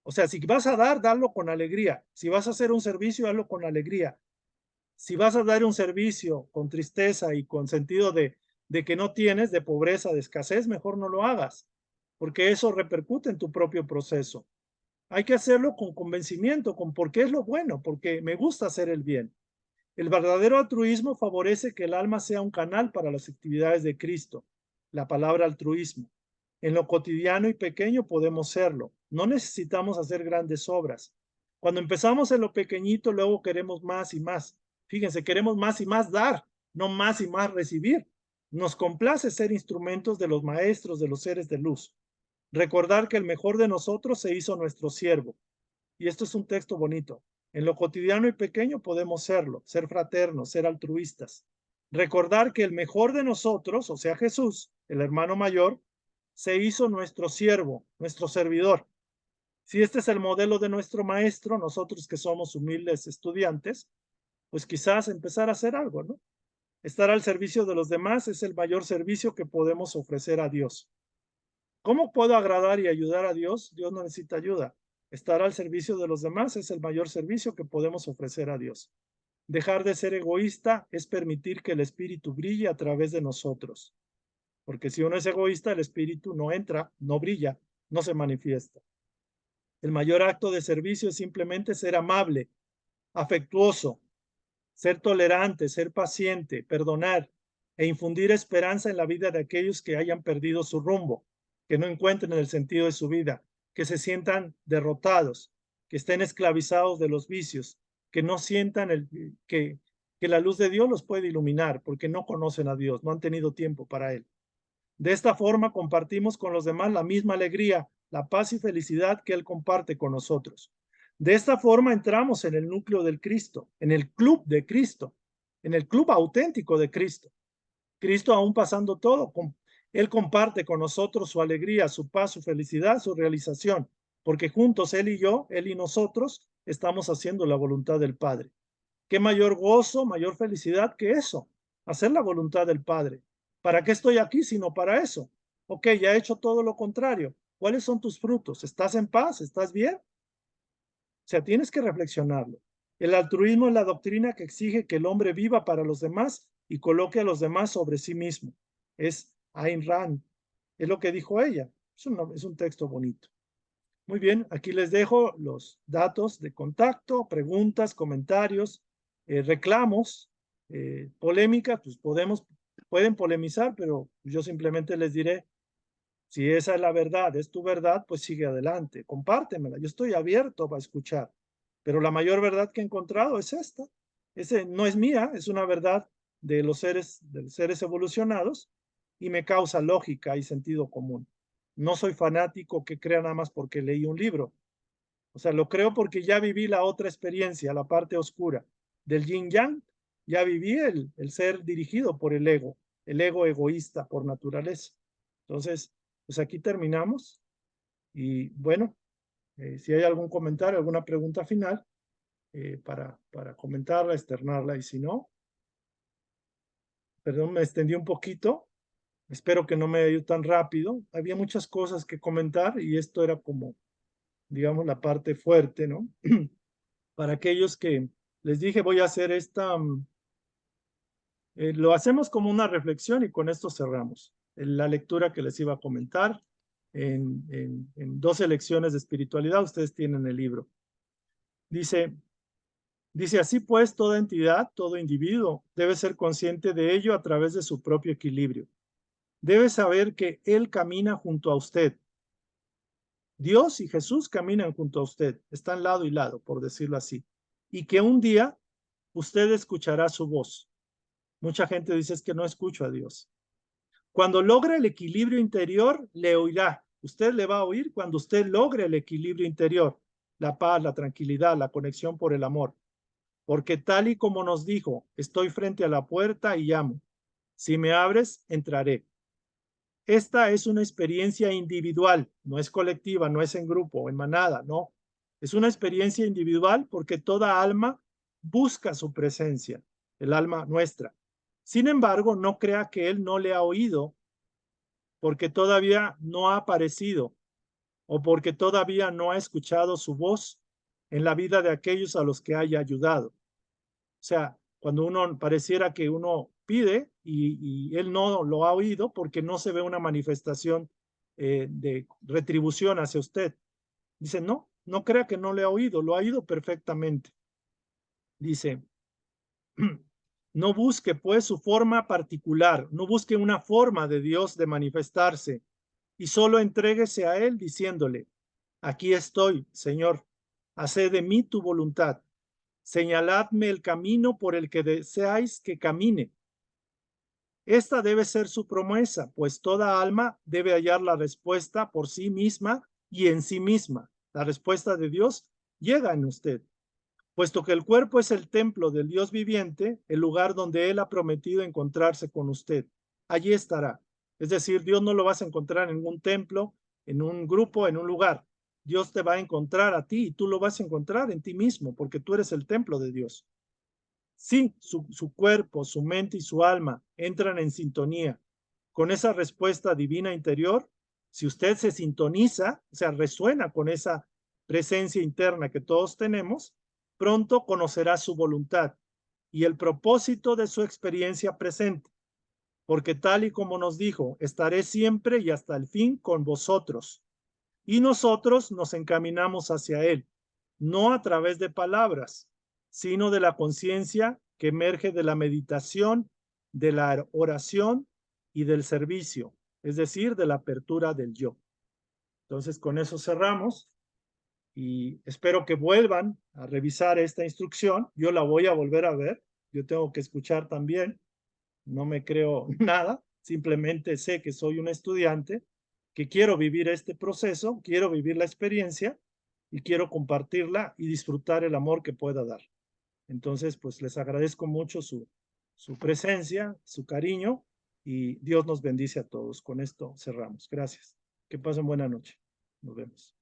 O sea, si vas a dar, dalo con alegría. Si vas a hacer un servicio, hazlo con alegría. Si vas a dar un servicio con tristeza y con sentido de que no tienes, de pobreza, de escasez, mejor no lo hagas, porque eso repercute en tu propio proceso. Hay que hacerlo con convencimiento, con por qué es lo bueno, porque me gusta hacer el bien. El verdadero altruismo favorece que el alma sea un canal para las actividades de Cristo, la palabra altruismo. En lo cotidiano y pequeño podemos serlo. No necesitamos hacer grandes obras. Cuando empezamos en lo pequeñito, luego queremos más y más. Fíjense, queremos más y más dar, no más y más recibir. Nos complace ser instrumentos de los maestros, de los seres de luz. Recordar que el mejor de nosotros se hizo nuestro siervo. Y esto es un texto bonito. En lo cotidiano y pequeño podemos serlo, ser fraternos, ser altruistas. Recordar que el mejor de nosotros, o sea Jesús, el hermano mayor, se hizo nuestro siervo, nuestro servidor. Si este es el modelo de nuestro maestro, nosotros que somos humildes estudiantes, pues quizás empezar a hacer algo, ¿no? Estar al servicio de los demás es el mayor servicio que podemos ofrecer a Dios. ¿Cómo puedo agradar y ayudar a Dios? Dios no necesita ayuda. Estar al servicio de los demás es el mayor servicio que podemos ofrecer a Dios. Dejar de ser egoísta es permitir que el espíritu brille a través de nosotros. Porque si uno es egoísta, el espíritu no entra, no brilla, no se manifiesta. El mayor acto de servicio es simplemente ser amable, afectuoso, ser tolerante, ser paciente, perdonar e infundir esperanza en la vida de aquellos que hayan perdido su rumbo, que no encuentren el sentido de su vida, que se sientan derrotados, que estén esclavizados de los vicios, que no sientan que la luz de Dios los puede iluminar porque no conocen a Dios, no han tenido tiempo para Él. De esta forma compartimos con los demás la misma alegría, la paz y felicidad que Él comparte con nosotros. De esta forma entramos en el núcleo del Cristo, en el club de Cristo, en el club auténtico de Cristo. Cristo aún pasando todo, Él comparte con nosotros su alegría, su paz, su felicidad, su realización, porque juntos Él y yo, Él y nosotros, estamos haciendo la voluntad del Padre. ¿Qué mayor gozo, mayor felicidad que eso? Hacer la voluntad del Padre. ¿Para qué estoy aquí sino para eso? Ok, ya he hecho todo lo contrario. ¿Cuáles son tus frutos? ¿Estás en paz? ¿Estás bien? O sea, tienes que reflexionarlo. El altruismo es la doctrina que exige que el hombre viva para los demás y coloque a los demás sobre sí mismo. Es Ayn Rand. Es lo que dijo ella. Es un texto bonito. Muy bien, aquí les dejo los datos de contacto, preguntas, comentarios, reclamos, polémica, pues pueden polemizar, pero yo simplemente les diré, si esa es la verdad, es tu verdad, pues sigue adelante, compártemela. Yo estoy abierto para escuchar, pero la mayor verdad que he encontrado es esta. Ese no es mía, es una verdad de los seres evolucionados, y me causa lógica y sentido común. No soy fanático que crea nada más porque leí un libro. O sea, lo creo porque ya viví la otra experiencia, la parte oscura del yin yang. Ya viví el ser dirigido por el ego egoísta por naturaleza. Entonces, pues aquí terminamos. Y bueno, si hay algún comentario, alguna pregunta final, para comentarla, externarla, y si no, perdón, me extendí un poquito. Espero que no me haya ido tan rápido. Había muchas cosas que comentar y esto era como, digamos, la parte fuerte, ¿no? Para aquellos que les dije, voy a hacer esta, lo hacemos como una reflexión y con esto cerramos. La lectura que les iba a comentar en 12 lecciones de espiritualidad, ustedes tienen el libro. Dice, así pues, toda entidad, todo individuo debe ser consciente de ello a través de su propio equilibrio. Debe saber que Él camina junto a usted. Dios y Jesús caminan junto a usted, están lado y lado, por decirlo así. Y que un día usted escuchará su voz. Mucha gente dice es que no escucho a Dios. Cuando logre el equilibrio interior, le oirá. Usted le va a oír cuando usted logre el equilibrio interior, la paz, la tranquilidad, la conexión por el amor. Porque tal y como nos dijo, estoy frente a la puerta y llamo. Si me abres, entraré. Esta es una experiencia individual, no es colectiva, no es en grupo, en manada, no. Es una experiencia individual porque toda alma busca su presencia, el alma nuestra. Sin embargo, no crea que Él no le ha oído porque todavía no ha aparecido o porque todavía no ha escuchado su voz en la vida de aquellos a los que haya ayudado. O sea, cuando uno pareciera que uno pide y Él no lo ha oído porque no se ve una manifestación de retribución hacia usted. Dice, no, no crea que no le ha oído, lo ha oído perfectamente. Dice, no busque pues su forma particular, no busque una forma de Dios de manifestarse y solo entréguese a Él diciéndole, aquí estoy, Señor, haced de mí tu voluntad, señaladme el camino por el que deseáis que camine. Esta debe ser su promesa, pues toda alma debe hallar la respuesta por sí misma y en sí misma. La respuesta de Dios llega en usted. Puesto que el cuerpo es el templo del Dios viviente, el lugar donde Él ha prometido encontrarse con usted. Allí estará. Es decir, Dios no lo vas a encontrar en un templo, en un grupo, en un lugar. Dios te va a encontrar a ti y tú lo vas a encontrar en ti mismo, porque tú eres el templo de Dios. Sí, su cuerpo, su mente y su alma entran en sintonía con esa respuesta divina interior. Si usted se sintoniza, o sea, resuena con esa presencia interna que todos tenemos, pronto conocerá su voluntad y el propósito de su experiencia presente, porque tal y como nos dijo, estaré siempre y hasta el fin con vosotros. Y nosotros nos encaminamos hacia Él, no a través de palabras, sino de la conciencia que emerge de la meditación, de la oración y del servicio, es decir, de la apertura del yo. Entonces, con eso cerramos y espero que vuelvan a revisar esta instrucción. Yo la voy a volver a ver, yo tengo que escuchar también, no me creo nada, simplemente sé que soy un estudiante, que quiero vivir este proceso, quiero vivir la experiencia y quiero compartirla y disfrutar el amor que pueda dar. Entonces, pues les agradezco mucho su presencia, su cariño y Dios nos bendice a todos. Con esto cerramos. Gracias. Que pasen buena noche. Nos vemos.